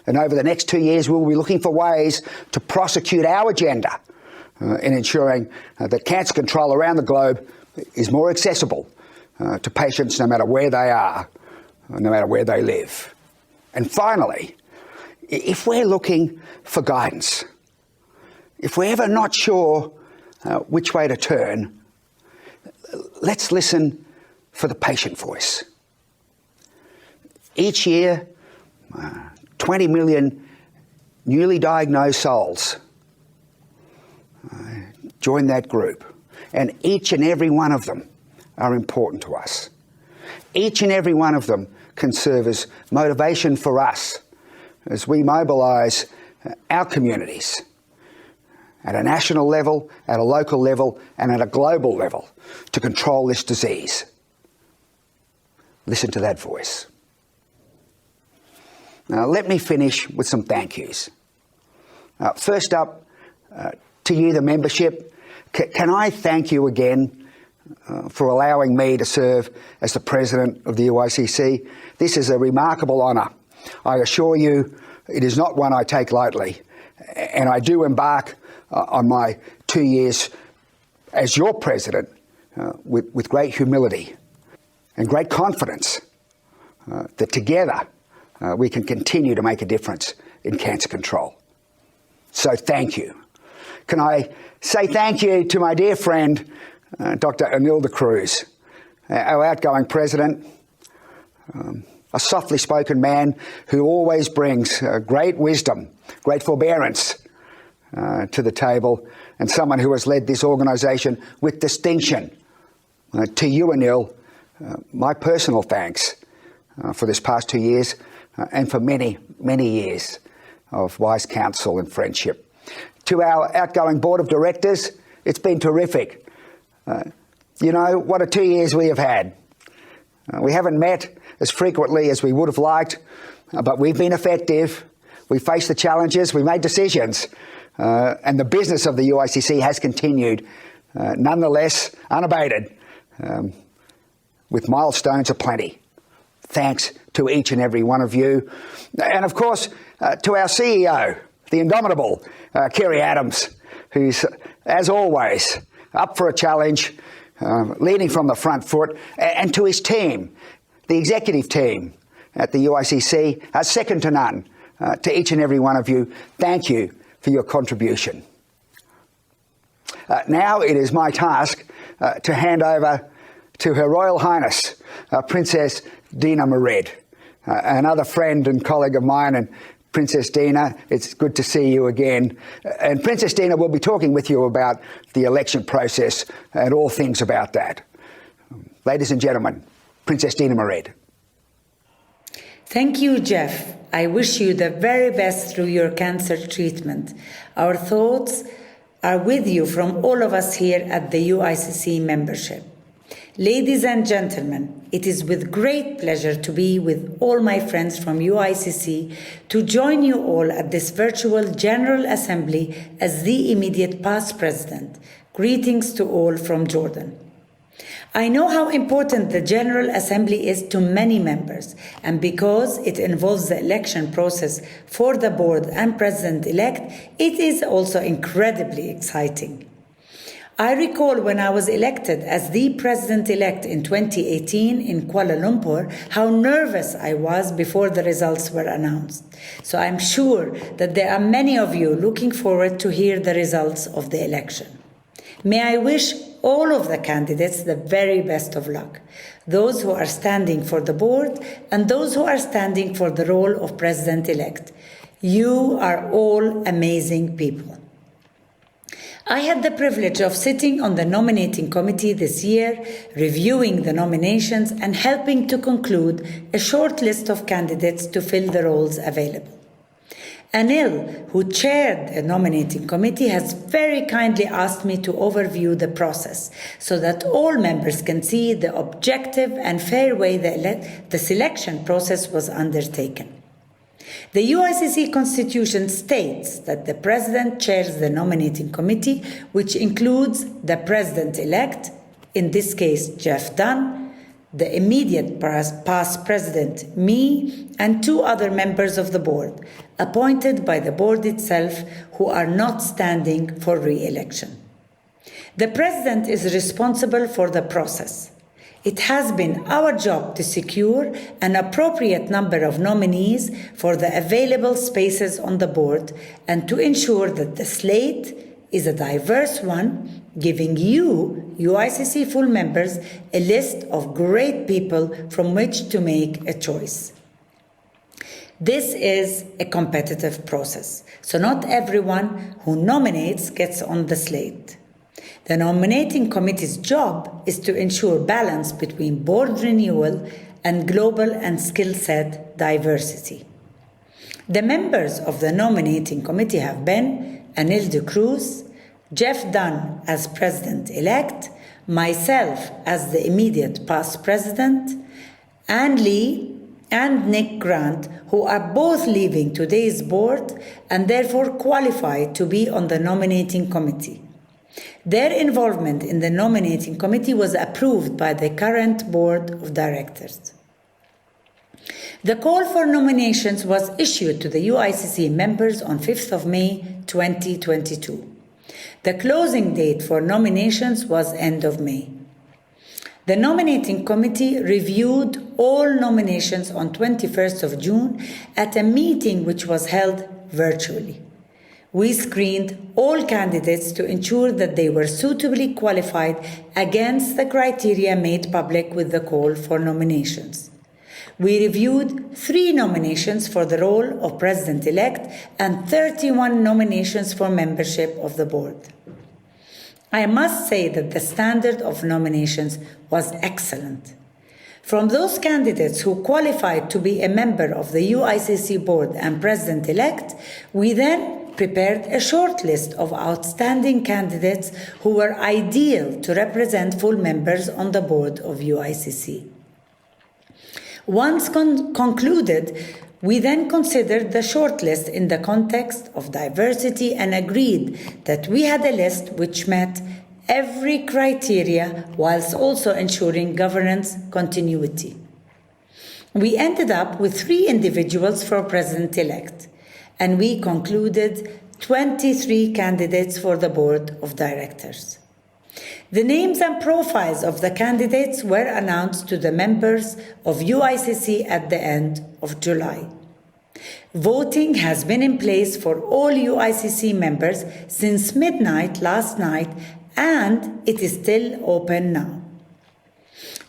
S4: And over the next 2 years, we'll be looking for ways to prosecute our agenda in ensuring that cancer control around the globe is more accessible to patients no matter where they are, no matter where they live. And finally, if we're looking for guidance, if we're ever not sure which way to turn, let's listen for the patient voice. Each year, 20 million newly diagnosed souls join that group, and each and every one of them are important to us. Each and every one of them can serve as motivation for us as we mobilise our communities at a national level, at a local level, and at a global level to control this disease. Listen to that voice. Now, let me finish with some thank yous. First up, to you, the membership, can I thank you again for allowing me to serve as the President of the UICC. This is a remarkable honour. I assure you it is not one I take lightly, and I do embark on my 2 years as your President with great humility and great confidence that together we can continue to make a difference in cancer control. So thank you. Can I say thank you to my dear friend, Dr. Anil de Cruz, our outgoing President, a softly spoken man who always brings great wisdom, great forbearance to the table, and someone who has led this organisation with distinction. To you, Anil, my personal thanks for this past 2 years and for many, many years of wise counsel and friendship. To our outgoing board of directors, it's been terrific. You know, what a 2 years we have had. We haven't met as frequently as we would have liked, but we've been effective. We faced the challenges, we made decisions, and the business of the UICC has continued, nonetheless, unabated, with milestones aplenty. Thanks to each and every one of you. And of course, to our CEO, the indomitable Kerry Adams, who's, as always, up for a challenge, leading from the front foot, and to his team, the executive team at the UICC, second to none. To each and every one of you, thank you for your contribution. Now it is my task to hand over to Her Royal Highness, Princess Dina Mered, another friend and colleague of mine. And Princess Dina, it's good to see you again. And Princess Dina will be talking with you about the election process and all things about that. Ladies and gentlemen, Princess Dina Mered.
S5: Thank you, Jeff. I wish you the very best through your cancer treatment. Our thoughts are with you from all of us here at the UICC membership. Ladies and gentlemen, it is with great pleasure to be with all my friends from UICC to join you all at this virtual General Assembly as the immediate past president. Greetings to all from Jordan. I know how important the General Assembly is to many members, and because it involves the election process for the board and president-elect, it is also incredibly exciting. I recall when I was elected as the president-elect in 2018 in Kuala Lumpur, how nervous I was before the results were announced. So I'm sure that there are many of you looking forward to hear the results of the election. May I wish all of the candidates the very best of luck, those who are standing for the board and those who are standing for the role of president-elect. You are all amazing people. I had the privilege of sitting on the nominating committee this year, reviewing the nominations and helping to conclude a short list of candidates to fill the roles available. Anil, who chaired the nominating committee, has very kindly asked me to overview the process so that all members can see the objective and fair way the selection process was undertaken. The UICC Constitution states that the President chairs the nominating committee, which includes the President-elect, in this case Jeff Dunn, the immediate past President, me, and 2 other members of the board, appointed by the board itself, who are not standing for re-election. The President is responsible for the process. It has been our job to secure an appropriate number of nominees for the available spaces on the board and to ensure that the slate is a diverse one, giving you, UICC full members, a list of great people from which to make a choice. This is a competitive process, so not everyone who nominates gets on the slate. The nominating committee's job is to ensure balance between board renewal and global and skill set diversity. The members of the nominating committee have been Anil de Cruz, Jeff Dunn as president-elect, myself as the immediate past president, Anne Lee and Nick Grant, who are both leaving today's board and therefore qualified to be on the nominating committee. Their involvement in the nominating committee was approved by the current board of directors. The call for nominations was issued to the UICC members on 5th of May 2022. The closing date for nominations was end of May. The nominating committee reviewed all nominations on 21st of June at a meeting which was held virtually. We screened all candidates to ensure that they were suitably qualified against the criteria made public with the call for nominations. We reviewed 3 nominations for the role of President-elect and 31 nominations for membership of the board. I must say that the standard of nominations was excellent. From those candidates who qualified to be a member of the UICC board and President-elect, we then prepared a short list of outstanding candidates who were ideal to represent full members on the board of UICC. Once concluded, we then considered the shortlist in the context of diversity and agreed that we had a list which met every criteria whilst also ensuring governance continuity. We ended up with 3 individuals for president-elect, and we concluded 23 candidates for the board of directors. The names and profiles of the candidates were announced to the members of UICC at the end of July. Voting has been in place for all UICC members since midnight last night, and it is still open now.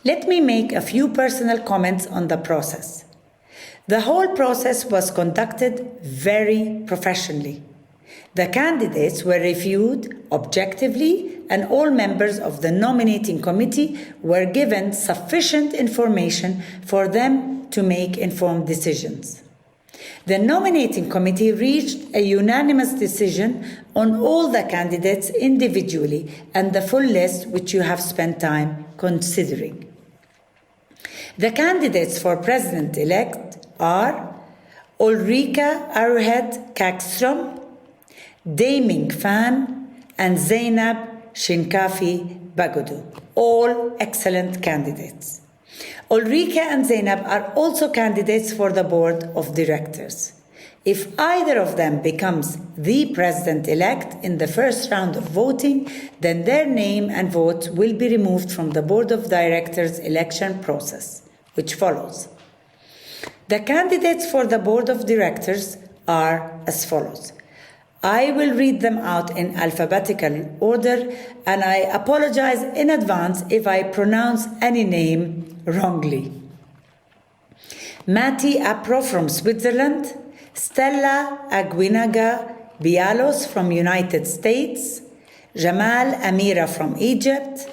S5: Let me make a few personal comments on the process. The whole process was conducted very professionally. The candidates were reviewed objectively, and all members of the nominating committee were given sufficient information for them to make informed decisions. The nominating committee reached a unanimous decision on all the candidates individually and the full list which you have spent time considering. The candidates for president-elect are Ulrika Arrowhead Kakstrom, Daming Fan, and Zainab Shinkafi Bagudu, all excellent candidates. Ulrika and Zainab are also candidates for the board of directors. If either of them becomes the president-elect in the first round of voting, then their name and votes will be removed from the board of directors election process, which follows. The candidates for the board of directors are as follows. I will read them out in alphabetical order, and I apologize in advance if I pronounce any name wrongly. Matti Apro from Switzerland, Stella Aguinaga Bialos from United States, Jamal Amira from Egypt,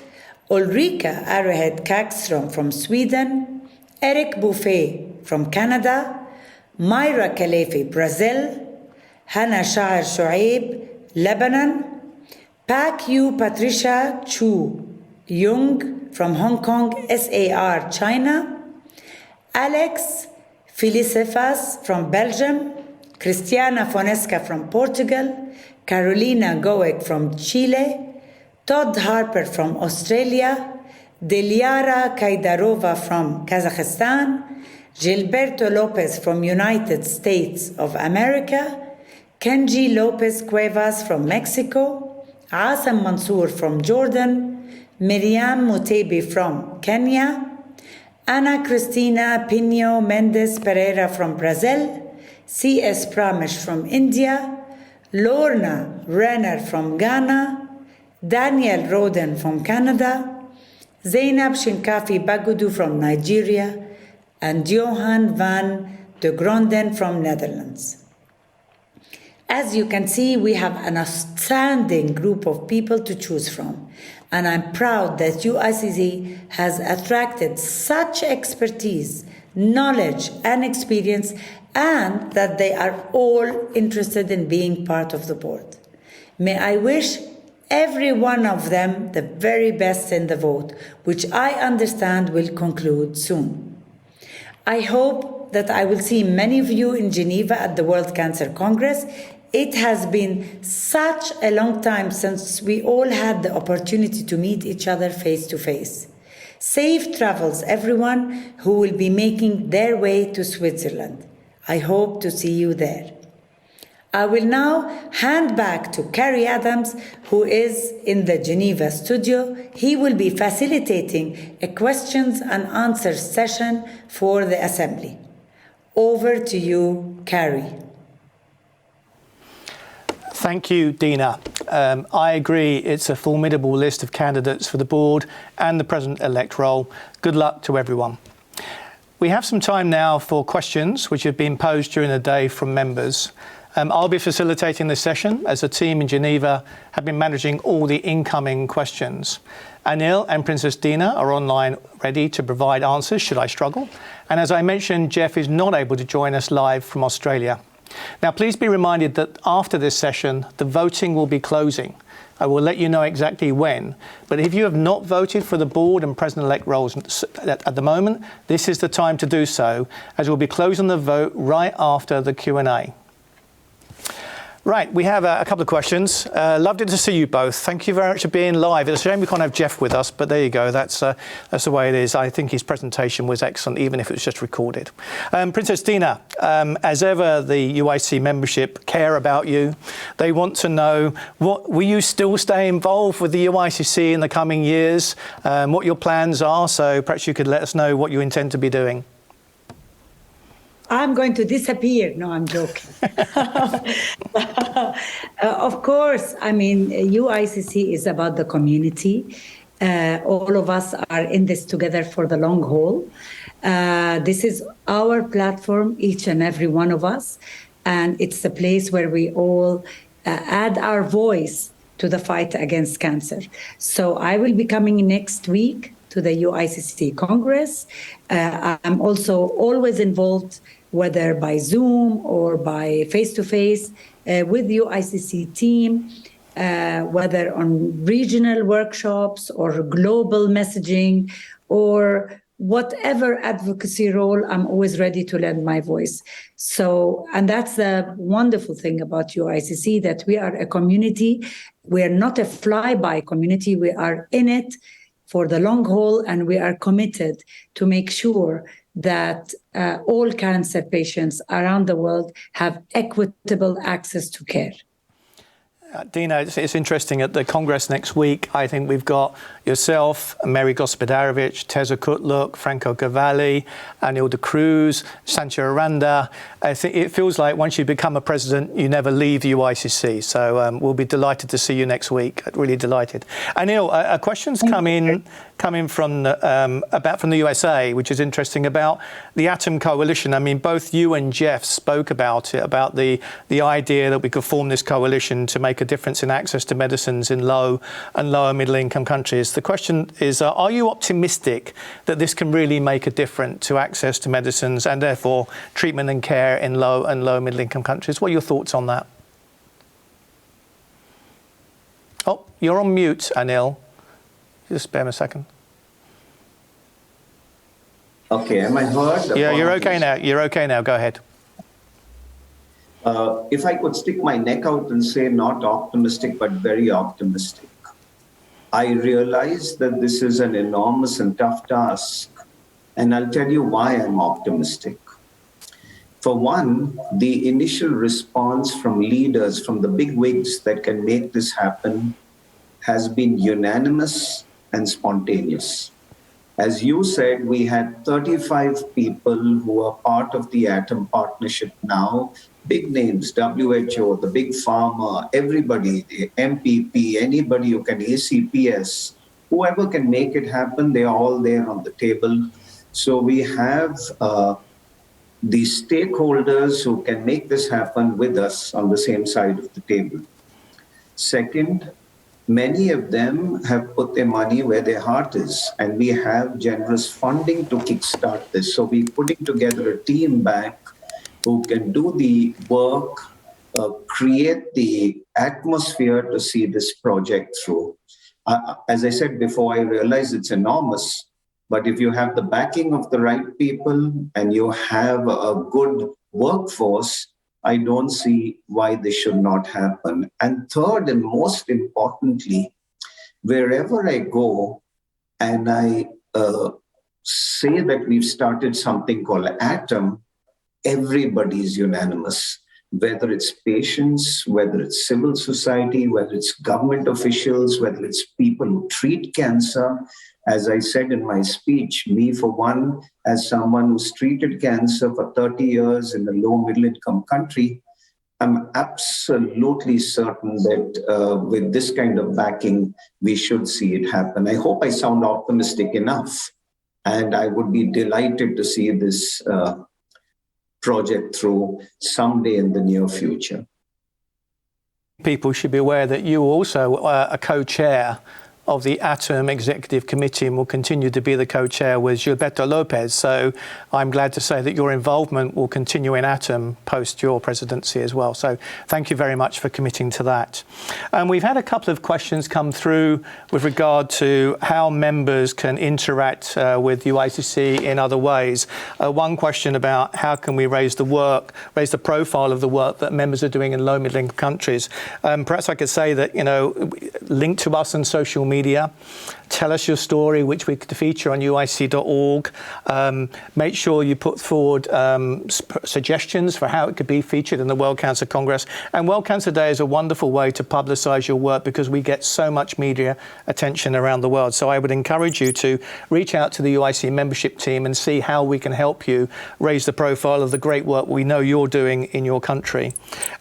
S5: Ulrika Arrowhead Kakstrom from Sweden, Eric Buffet from Canada, Myra Kalefi, Brazil, Hannah Shahar Shoaib, Lebanon, Pak Yu Patricia Chu Jung from Hong Kong, SAR, China, Alex Felicefas from Belgium, Cristiana Fonesca from Portugal, Carolina Goek from Chile, Todd Harper from Australia, Deliara Kaidarova from Kazakhstan, Gilberto Lopez from United States of America, Kenji Lopez Cuevas from Mexico, Asam Mansour from Jordan, Miriam Mutebi from Kenya, Ana Cristina Pino Mendes Pereira from Brazil, C.S. Pramesh from India, Lorna Renner from Ghana, Daniel Roden from Canada, Zainab Shinkafi Bagudu from Nigeria, and Johan van de Gronden from Netherlands. As you can see, we have an outstanding group of people to choose from, and I'm proud that UICC has attracted such expertise, knowledge, and experience, and that they are all interested in being part of the board. May I wish every one of them the very best in the vote, which I understand will conclude soon. I hope that I will see many of you in Geneva at the World Cancer Congress. It has been such a long time since we all had the opportunity to meet each other face to face. Safe travels, everyone who will be making their way to Switzerland. I hope to see you there. I will now hand back to Carrie Adams, who is in the Geneva studio. He will be facilitating a questions and answers session for the Assembly. Over to you, Carrie.
S1: Thank you, Dina. I agree it's a formidable list of candidates for the board and the president-elect role. Good luck to everyone. We have some time now for questions which have been posed during the day from members. I'll be facilitating this session as a team in Geneva have been managing all the incoming questions. Anil and Princess Dina are online ready to provide answers should I struggle. And as I mentioned, Jeff is not able to join us live from Australia. Now, please be reminded that after this session, the voting will be closing. I will let you know exactly when. But if you have not voted for the board and president-elect roles at the moment, this is the time to do so, as we'll be closing the vote right after the Q&A. Right, we have a couple of questions. Lovely to see you both. Thank you very much for being live. It's a shame we can't have Jeff with us, but there you go. That's the way it is. I think his presentation was excellent, even if it was just recorded. Princess Dina, as ever, the UIC membership care about you. They want to know, will you still stay involved with the UICC in the coming years? What your plans are? So perhaps you could let us know what you intend to be doing.
S5: I'm going to disappear. No, I'm joking. Of course, I mean, UICC is about the community. All of us are in this together for the long haul. This is our platform, each and every one of us, and it's a place where we all add our voice to the fight against cancer. So I will be coming next week to the UICC Congress. I'm also always involved, whether by Zoom or by face-to-face, with the UICC team, whether on regional workshops or global messaging or whatever advocacy role, I'm always ready to lend my voice. So, and that's the wonderful thing about UICC, that we are a community. We are not a fly-by community. We are in it for the long haul, and we are committed to make sure that all cancer patients around the world have equitable access to care.
S1: Dina, it's interesting, at the Congress next week, I think we've got yourself, Mary Gospodarovich, Teza Kutluk, Franco Cavalli, Anil de Cruz, Sancho Aranda. I think it feels like once you become a president, you never leave the UICC. So we'll be delighted to see you next week. Really delighted. Anil, a question's come in from the USA, which is interesting, about the Atom Coalition. I mean, both you and Jeff spoke about it, about the idea that we could form this coalition to make a difference in access to medicines in low and lower middle income countries. The question is, are you optimistic that this can really make a difference to access to medicines and therefore treatment and care in low and low middle income countries? What are your thoughts on that? Oh, you're on mute, Anil. Just spare me a second.
S2: Okay, am I heard?
S1: Yeah, you're okay now. You're okay now. Go ahead.
S2: If I could stick my neck out and say not optimistic, but very optimistic. I realize that this is an enormous and tough task, and I'll tell you why I'm optimistic. For one, the initial response from leaders, from the big wigs that can make this happen, has been unanimous and spontaneous. As you said, we had 35 people who are part of the Atom Partnership now, big names, WHO, the big pharma, everybody, the MPP, anybody who can, ACPS, whoever can make it happen, they are all there on the table. So we have the stakeholders who can make this happen with us on the same side of the table. Second, many of them have put their money where their heart is, and we have generous funding to kickstart this. So we're putting together a team back who can do the work, create the atmosphere to see this project through. As I said before, I realize it's enormous, but if you have the backing of the right people and you have a good workforce, I don't see why this should not happen. And third, and most importantly, wherever I go and I say that we've started something called Atom, everybody is unanimous, whether it's patients, whether it's civil society, whether it's government officials, whether it's people who treat cancer. As I said in my speech, me for one, as someone who's treated cancer for 30 years in a low middle income country, I'm absolutely certain that with this kind of backing, we should see it happen. I hope I sound optimistic enough, and I would be delighted to see this project through someday in the near future.
S1: People should be aware that you also a co-chair of the ATOM Executive Committee and will continue to be the co-chair with Gilberto Lopez. So I'm glad to say that your involvement will continue in ATOM post your presidency as well. So thank you very much for committing to that. And we've had a couple of questions come through with regard to how members can interact with UICC in other ways. One question about how can we raise the profile of the work that members are doing in low middle income countries. Perhaps I could say that, link to us on social media, tell us your story, which we could feature on uic.org. Make sure you put forward suggestions for how it could be featured in the World Cancer Congress. And World Cancer Day is a wonderful way to publicise your work because we get so much media attention around the world. So I would encourage you to reach out to the UIC membership team and see how we can help you raise the profile of the great work we know you're doing in your country.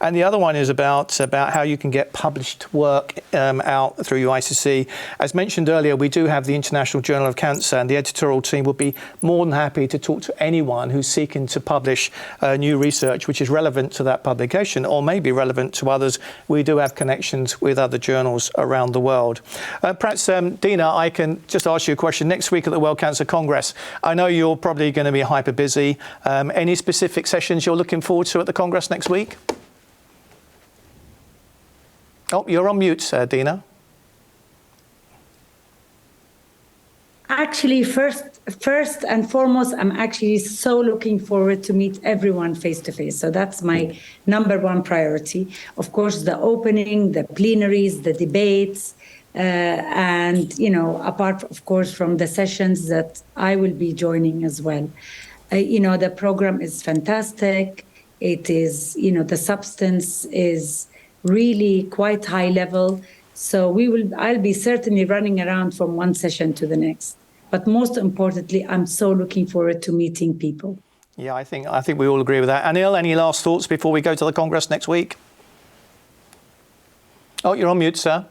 S1: And the other one is about how you can get published work out through UICC. As mentioned earlier, we do have the International Journal of Cancer, and the editorial team would be more than happy to talk to anyone who's seeking to publish new research which is relevant to that publication or may be relevant to others. We do have connections with other journals around the world. Perhaps, Dina, I can just ask you a question. Next week at the World Cancer Congress, I know you're probably going to be hyper busy. Any specific sessions you're looking forward to at the Congress next week? Oh, you're on mute, Dina.
S5: Actually, first and foremost, I'm actually so looking forward to meet everyone face to face. So that's my number one priority. Of course, the opening, the plenaries, the debates, and, apart, of course, from the sessions that I will be joining as well. The program is fantastic. It is, the substance is really quite high level. So I'll be certainly running around from one session to the next. But most importantly, I'm so looking forward to meeting people.
S1: Yeah, I think we all agree with that. Anil, any last thoughts before we go to the Congress next week? Oh, you're on mute, sir.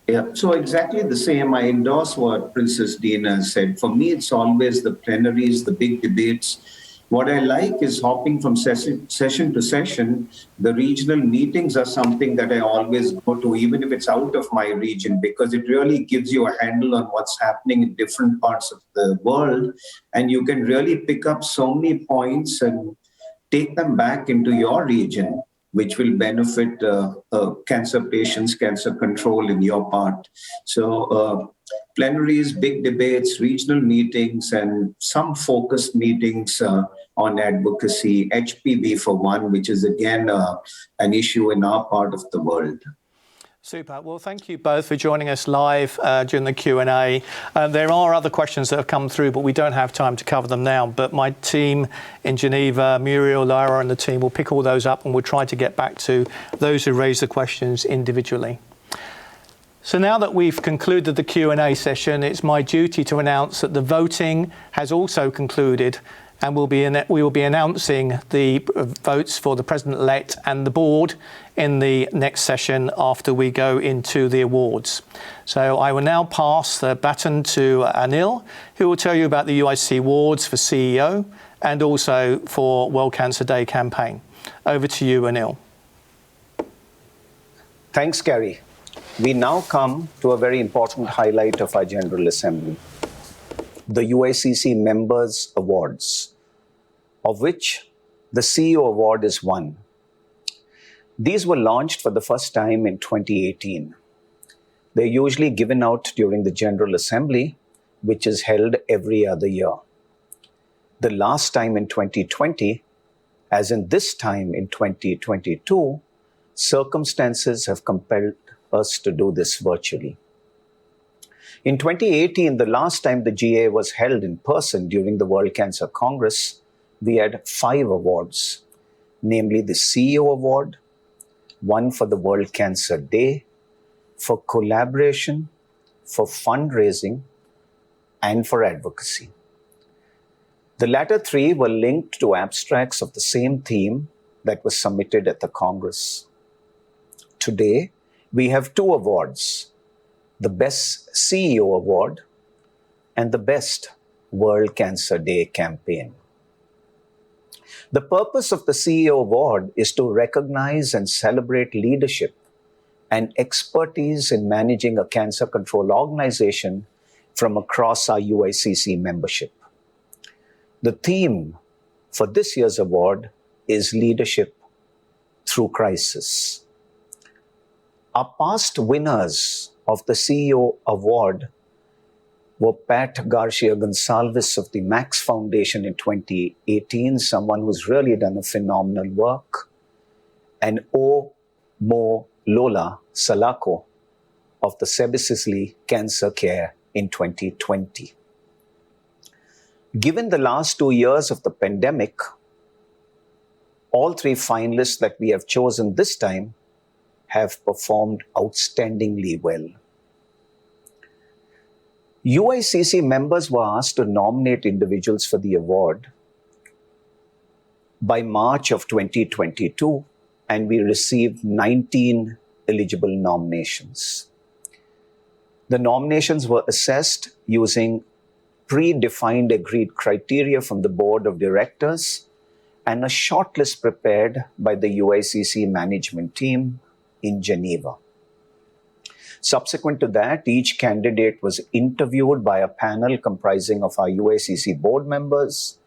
S2: Yeah, so exactly the same. I endorse what Princess Dina said. For me, it's always the plenaries, the big debates. What I like is hopping from session to session. The regional meetings are something that I always go to, even if it's out of my region, because it really gives you a handle on what's happening in different parts of the world. And you can really pick up so many points and take them back into your region, which will benefit cancer patients, cancer control in your part. So plenaries, big debates, regional meetings, and some focused meetings on advocacy, HPV for one, which is again an issue in our part of the world.
S1: Super. Well, thank you both for joining us live during the Q&A. There are other questions that have come through, but we don't have time to cover them now. But my team in Geneva, Muriel, Lara and the team will pick all those up and we'll try to get back to those who raise the questions individually. So now that we've concluded the Q&A session, it's my duty to announce that the voting has also concluded and we will be announcing the votes for the President-elect and the board in the next session after we go into the awards. So I will now pass the baton to Anil, who will tell you about the UIC awards for CEO and also for World Cancer Day campaign. Over to you, Anil.
S3: Thanks, Gary. We now come to a very important highlight of our General Assembly, the UICC Members' Awards, of which the CEO Award is one. These were launched for the first time in 2018. They're usually given out during the General Assembly, which is held every other year. The last time in 2020, as in this time in 2022, circumstances have compelled us to do this virtually. In 2018, the last time the GA was held in person during the World Cancer Congress, we had 5 awards, namely the CEO Award, one for the World Cancer Day, for collaboration, for fundraising, and for advocacy. The latter 3 were linked to abstracts of the same theme that was submitted at the Congress. Today, we have 2 awards, the Best CEO Award and the Best World Cancer Day campaign. The purpose of the CEO Award is to recognize and celebrate leadership and expertise in managing a cancer control organization from across our UICC membership. The theme for this year's award is Leadership Through Crisis. Our past winners of the CEO Award were Pat Garcia Gonsalves of the Max Foundation in 2018, someone who's really done a phenomenal work, and O. Mo Lola Salako of the Sebisisley Cancer Care in 2020. Given the last 2 years of the pandemic, all three finalists that we have chosen this time have performed outstandingly well. UICC members were asked to nominate individuals for the award by March of 2022, and we received 19 eligible nominations. The nominations were assessed using predefined agreed criteria from the board of directors and a shortlist prepared by the UICC management team in Geneva. Subsequent to that, each candidate was interviewed by a panel comprising of our UICC board members,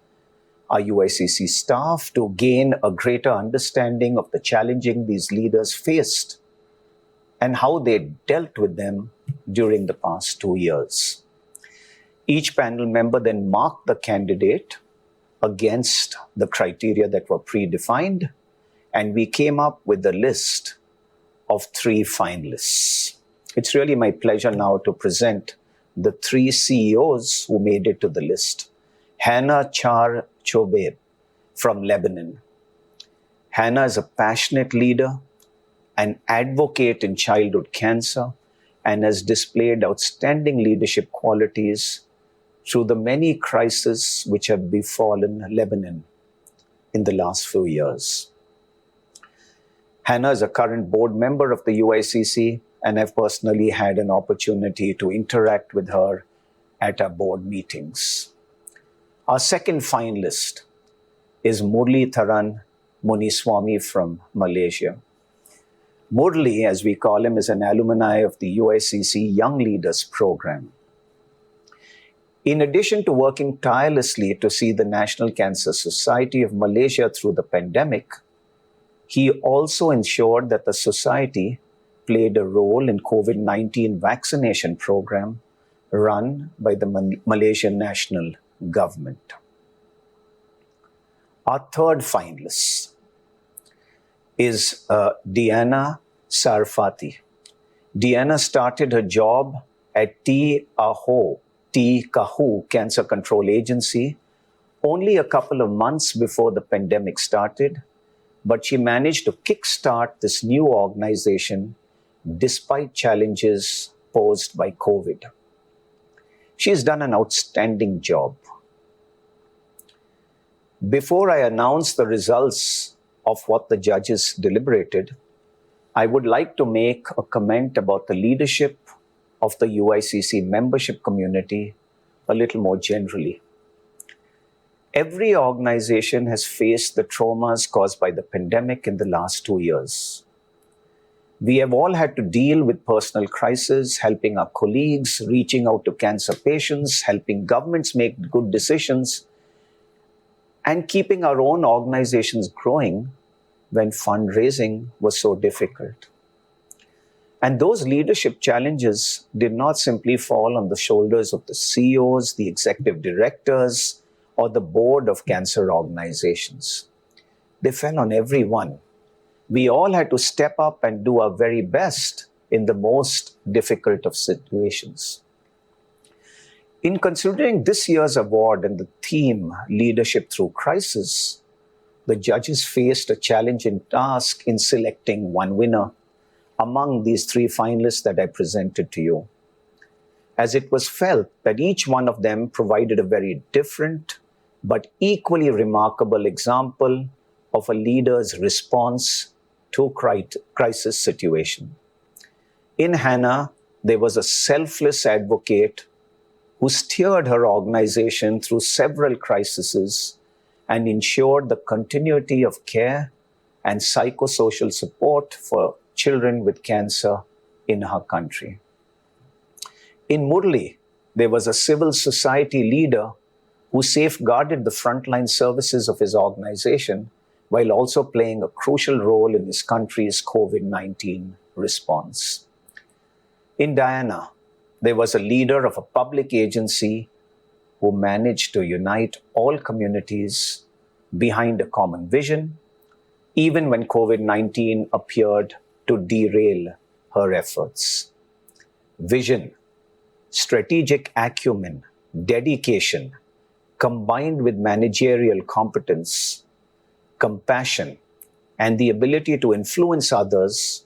S3: our UICC staff, to gain a greater understanding of the challenges these leaders faced and how they dealt with them during the past 2 years. Each panel member then marked the candidate against the criteria that were predefined, and we came up with a list of 3 finalists. It's really my pleasure now to present the 3 CEOs who made it to the list. Hannah Char Chobeib from Lebanon. Hannah is a passionate leader, an advocate in childhood cancer, and has displayed outstanding leadership qualities through the many crises which have befallen Lebanon in the last few years. Hannah is a current board member of the UICC, and I've personally had an opportunity to interact with her at our board meetings. Our second finalist is Murli Tharan Muniswamy from Malaysia. Murli, as we call him, is an alumni of the UICC Young Leaders Program. In addition to working tirelessly to see the National Cancer Society of Malaysia through the pandemic, he also ensured that the society played a role in COVID-19 vaccination program run by the Malaysian national government. Our third finalist is Diana Sarfati. Diana started her job at T. Kahu Cancer Control Agency only a couple of months before the pandemic started, but she managed to kickstart this new organization despite challenges posed by COVID. She has done an outstanding job. Before I announce the results of what the judges deliberated, I would like to make a comment about the leadership of the UICC membership community a little more generally. Every organization has faced the traumas caused by the pandemic in the last 2 years. We have all had to deal with personal crises, helping our colleagues, reaching out to cancer patients, helping governments make good decisions, and keeping our own organizations growing when fundraising was so difficult. And those leadership challenges did not simply fall on the shoulders of the CEOs, the executive directors, or the board of cancer organizations. They fell on everyone. We all had to step up and do our very best in the most difficult of situations. In considering this year's award and the theme, Leadership Through Crisis, the judges faced a challenging task in selecting one winner among these 3 finalists that I presented to you, as it was felt that each one of them provided a very different but equally remarkable example of a leader's response to crisis situation. In Hannah, there was a selfless advocate who steered her organization through several crises and ensured the continuity of care and psychosocial support for children with cancer in her country. In Murli, there was a civil society leader who safeguarded the frontline services of his organization while also playing a crucial role in his country's COVID-19 response. In Diana, there was a leader of a public agency who managed to unite all communities behind a common vision, even when COVID-19 appeared to derail her efforts. Vision, strategic acumen, dedication, combined with managerial competence, compassion, and the ability to influence others,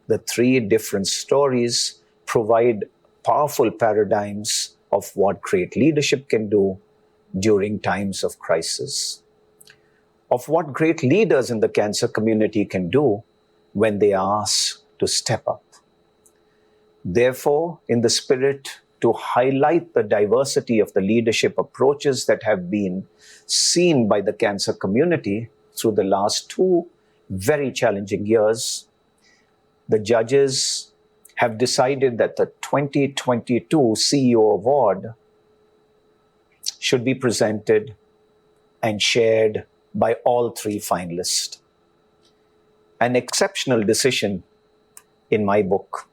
S3: the three different stories provide powerful paradigms of what great leadership can do during times of crisis, of what great leaders in the cancer community can do when they are asked to step up. Therefore, in the spirit to highlight the diversity of the leadership approaches that have been seen by the cancer community through the last 2 very challenging years, the judges have decided that the 2022 CEO Award should be presented and shared by all 3 finalists. An exceptional decision in my book,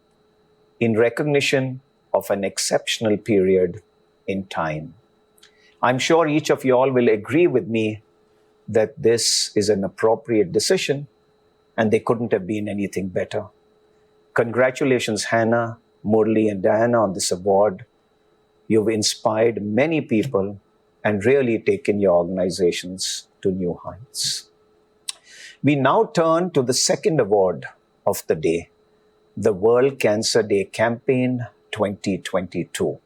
S3: in recognition of an exceptional period in time. I'm sure each of you all will agree with me that this is an appropriate decision and they couldn't have been anything better. Congratulations, Hannah, Murli, and Diana on this award. You've inspired many people and really taken your organizations to new heights. We now turn to the second award of the day, the World Cancer Day Campaign 2022.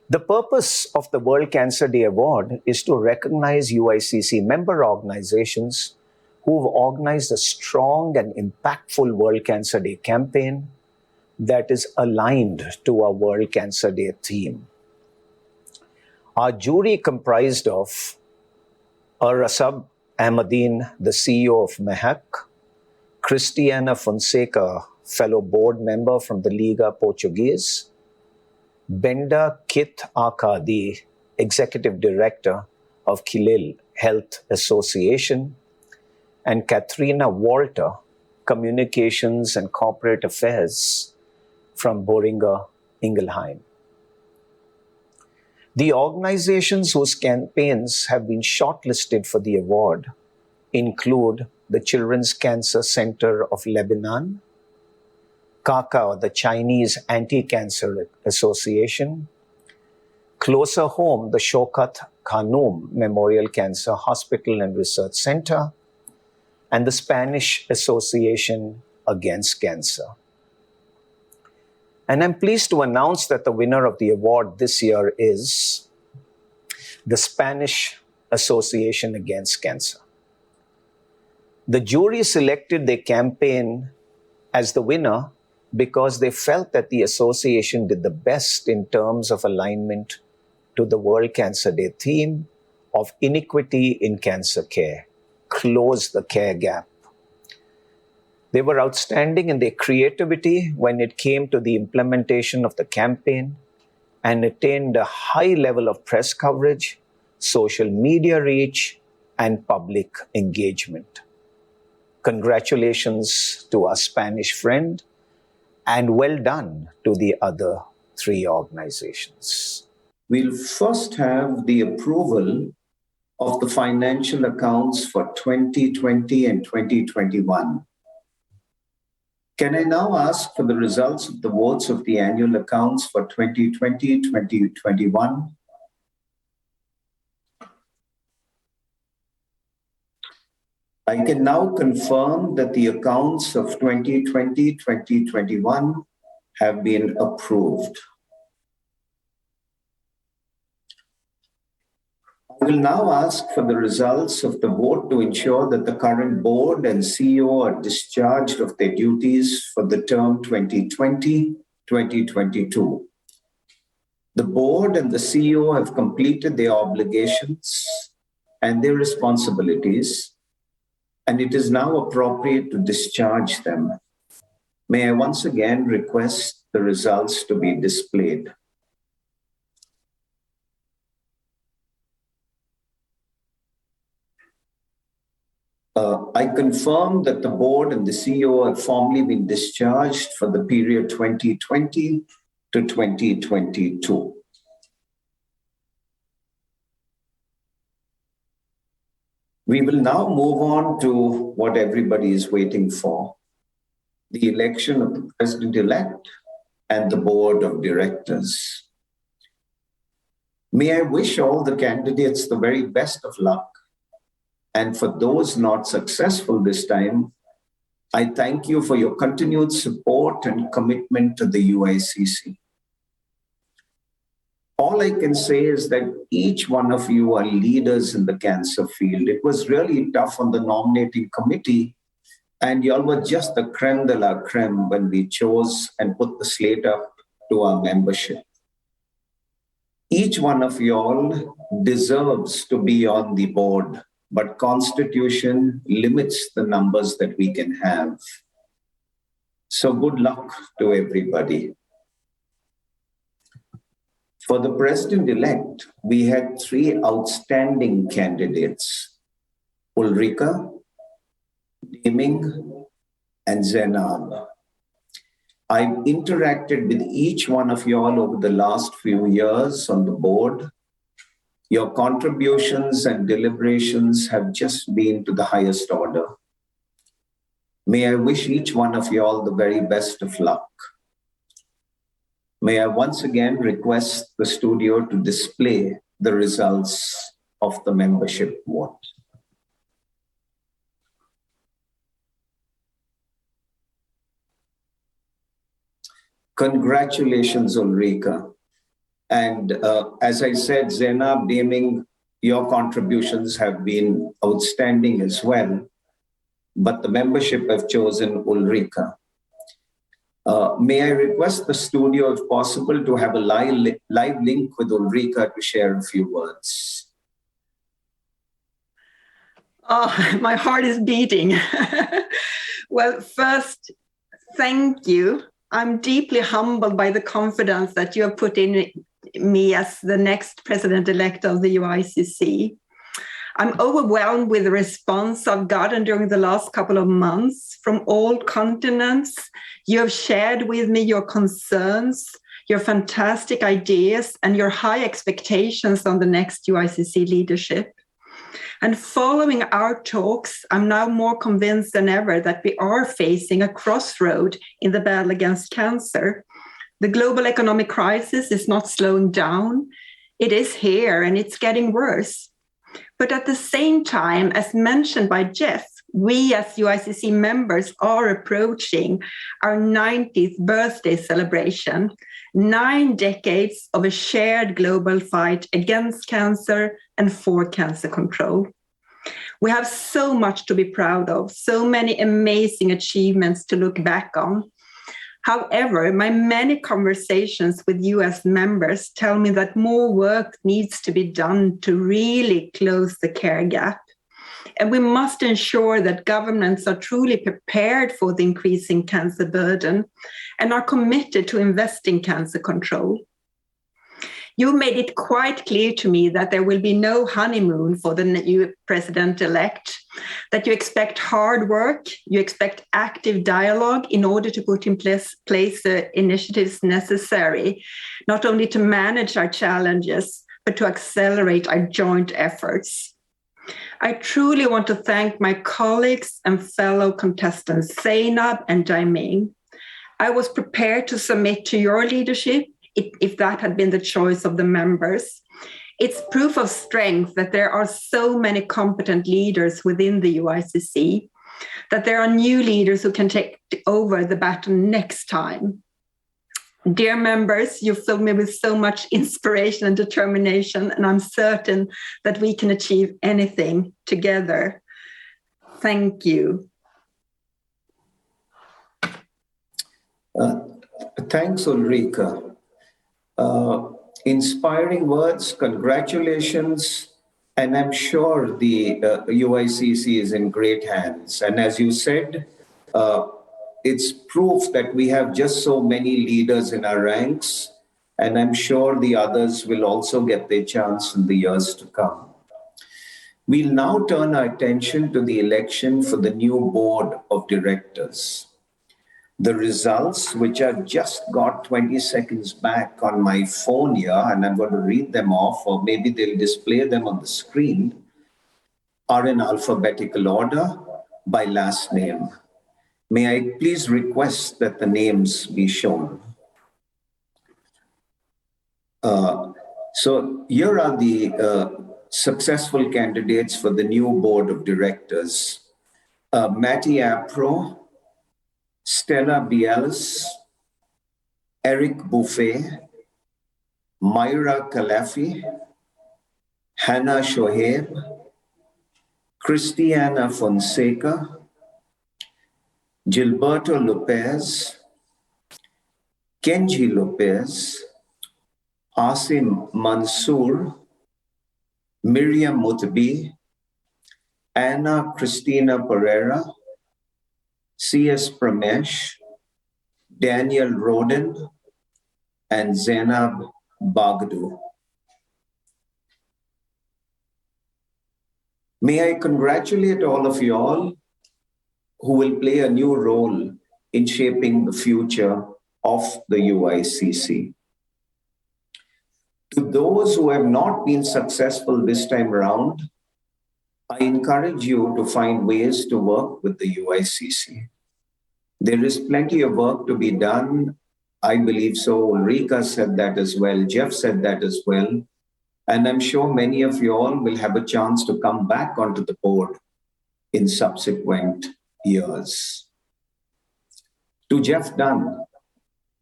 S3: The purpose of the World Cancer Day Award is to recognize UICC member organizations who've organized a strong and impactful World Cancer Day campaign that is aligned to our World Cancer Day theme. Our jury comprised of Rasab Ahmadine, the CEO of MEHAC, Cristiana Fonseca, fellow board member from the Liga Portuguese, Benda Kit Akadi, executive director of Kilil Health Association, and Katrina Walter, communications and corporate affairs from Boehringer Ingelheim. The organizations whose campaigns have been shortlisted for the award include the Children's Cancer Center of Lebanon, CACA, the Chinese Anti-Cancer Association, closer home, the Shokat Khanum Memorial Cancer Hospital and Research Center, and the Spanish Association Against Cancer. And I'm pleased to announce that the winner of the award this year is the Spanish Association Against Cancer. The jury selected their campaign as the winner because they felt that the association did the best in terms of alignment to the World Cancer Day theme of inequity in cancer care, close the care gap. They were outstanding in their creativity when it came to the implementation of the campaign and attained a high level of press coverage, social media reach, and public engagement. Congratulations to our Spanish friend, and well done to the other 3 organizations.
S2: We'll first have the approval of the financial accounts for 2020 and 2021. Can I now ask for the results of the votes of the annual accounts for 2020-2021? I can now confirm that the accounts of 2020-2021 have been approved. I will now ask for the results of the vote to ensure that the current board and CEO are discharged of their duties for the term 2020-2022. The board and the CEO have completed their obligations and their responsibilities, and it is now appropriate to discharge them. May I once again request the results to be displayed. I confirm that the board and the CEO have formally been discharged for the period 2020 to 2022. We will now move on to what everybody is waiting for, the election of the president-elect and the board of directors. May I wish all the candidates the very best of luck. And for those not successful this time, I thank you for your continued support and commitment to the UICC. All I can say is that each one of you are leaders in the cancer field. It was really tough on the nominating committee, and you all were just the creme de la creme when we chose and put the slate up to our membership. Each one of you all deserves to be on the board, but Constitution limits the numbers that we can have. So good luck to everybody. For the president-elect, we had three outstanding candidates, Ulrika, Deming, and Zainab. I've interacted with each one of you all over the last few years on the board. Your contributions and deliberations have just been to the highest order. May I wish each one of you all the very best of luck. May I once again request the studio to display the results of the membership vote. Congratulations, Ulrika. And as I said, Zainab, Deming, your contributions have been outstanding as well, but the membership have chosen Ulrika. May I request the studio, if possible, to have a live link with Ulrika to share a few words.
S6: Oh, my heart is beating. Well, first, thank you. I'm deeply humbled by the confidence that you have put in me as the next president-elect of the UICC. I'm overwhelmed with the response I've gotten during the last couple of months from all continents. You have shared with me your concerns, your fantastic ideas, and your high expectations on the next UICC leadership. And following our talks, I'm now more convinced than ever that we are facing a crossroad in the battle against cancer. The global economic crisis is not slowing down. It is here and it's getting worse. But at the same time, as mentioned by Jeff, we as UICC members are approaching our 90th birthday celebration, 9 decades of a shared global fight against cancer and for cancer control. We have so much to be proud of, so many amazing achievements to look back on. However, my many conversations with US members tell me that more work needs to be done to really close the care gap. And we must ensure that governments are truly prepared for the increasing cancer burden and are committed to invest in cancer control. You made it quite clear to me that there will be no honeymoon for the new president-elect, that you expect hard work, you expect active dialogue in order to put in place the initiatives necessary, not only to manage our challenges, but to accelerate our joint efforts. I truly want to thank my colleagues and fellow contestants, Zainab and Jaiming. I was prepared to submit to your leadership if that had been the choice of the members. It's proof of strength that there are so many competent leaders within the UICC, that there are new leaders who can take over the baton next time. Dear members, you fill me with so much inspiration and determination, and I'm certain that we can achieve anything together. Thank you.
S2: Thanks, Ulrika. Inspiring words, congratulations. And I'm sure the UICC is in great hands. And as you said, it's proof that we have just so many leaders in our ranks. And I'm sure the others will also get their chance in the years to come. We'll now turn our attention to the election for the new board of directors. The results, which I've just got 20 seconds back on my phone here, and I'm going to read them off, or maybe they'll display them on the screen, are in alphabetical order by last name. May I please request that the names be shown? So here are the successful candidates for the new board of directors. Matty Apro, Stella Bielis, Eric Buffet, Myra Kalafi, Hannah Shoaib, Cristiana Fonseca, Gilberto Lopez, Kenji Lopez, Asim Mansour, Miriam Mutabi, Anna Cristina Pereira, C.S. Pramesh, Daniel Roden, and Zainab Bagdu. May I congratulate all of you all who will play a new role in shaping the future of the UICC. To those who have not been successful this time around, I encourage you to find ways to work with the UICC. There is plenty of work to be done. I believe so. Ulrika said that as well. Jeff said that as well. And I'm sure many of you all will have a chance to come back onto the board in subsequent years. To Jeff Dunn,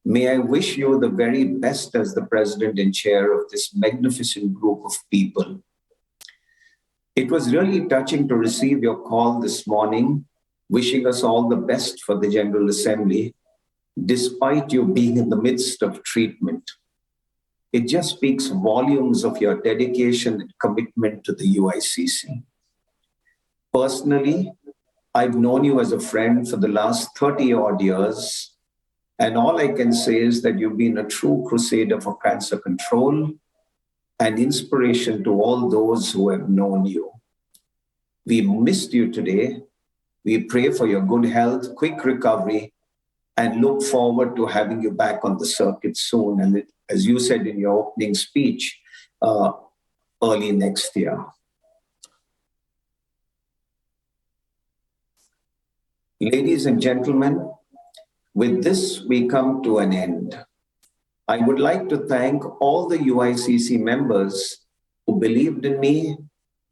S2: may I wish you the very best as the president and chair of this magnificent group of people. It was really touching to receive your call this morning, wishing us all the best for the General Assembly, despite you being in the midst of treatment. It just speaks volumes of your dedication and commitment to the UICC. Personally, I've known you as a friend for the last 30-odd years, and all I can say is that you've been a true crusader for cancer control and inspiration to all those who have known you. We missed you today. We pray for your good health, quick recovery, and look forward to having you back on the circuit soon. And as you said in your opening speech, early next year. Ladies and gentlemen, with this, we come to an end. I would like to thank all the UICC members who believed in me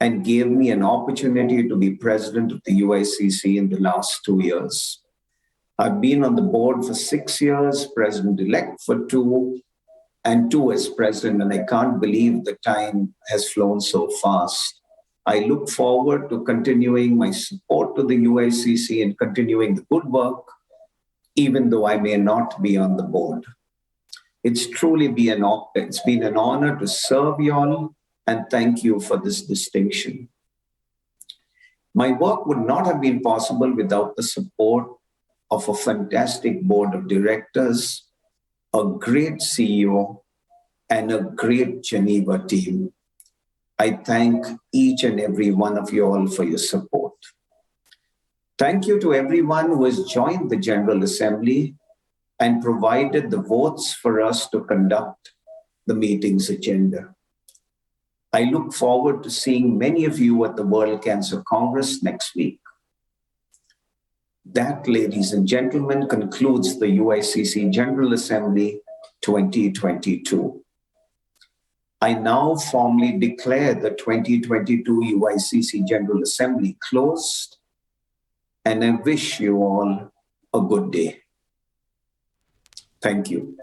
S2: and gave me an opportunity to be president of the UICC in the last 2 years. I've been on the board for 6 years, president-elect for 2, and 2 as president, and I can't believe the time has flown so fast. I look forward to continuing my support to the UICC and continuing the good work, even though I may not be on the board. It's truly been an honor to serve you all, and thank you for this distinction. My work would not have been possible without the support of a fantastic board of directors, a great CEO, and a great Geneva team. I thank each and every one of you all for your support. Thank you to everyone who has joined the General Assembly and provided the votes for us to conduct the meeting's agenda. I look forward to seeing many of you at the World Cancer Congress next week. That, ladies and gentlemen, concludes the UICC General Assembly 2022. I now formally declare the 2022 UICC General Assembly closed, and I wish you all a good day. Thank you.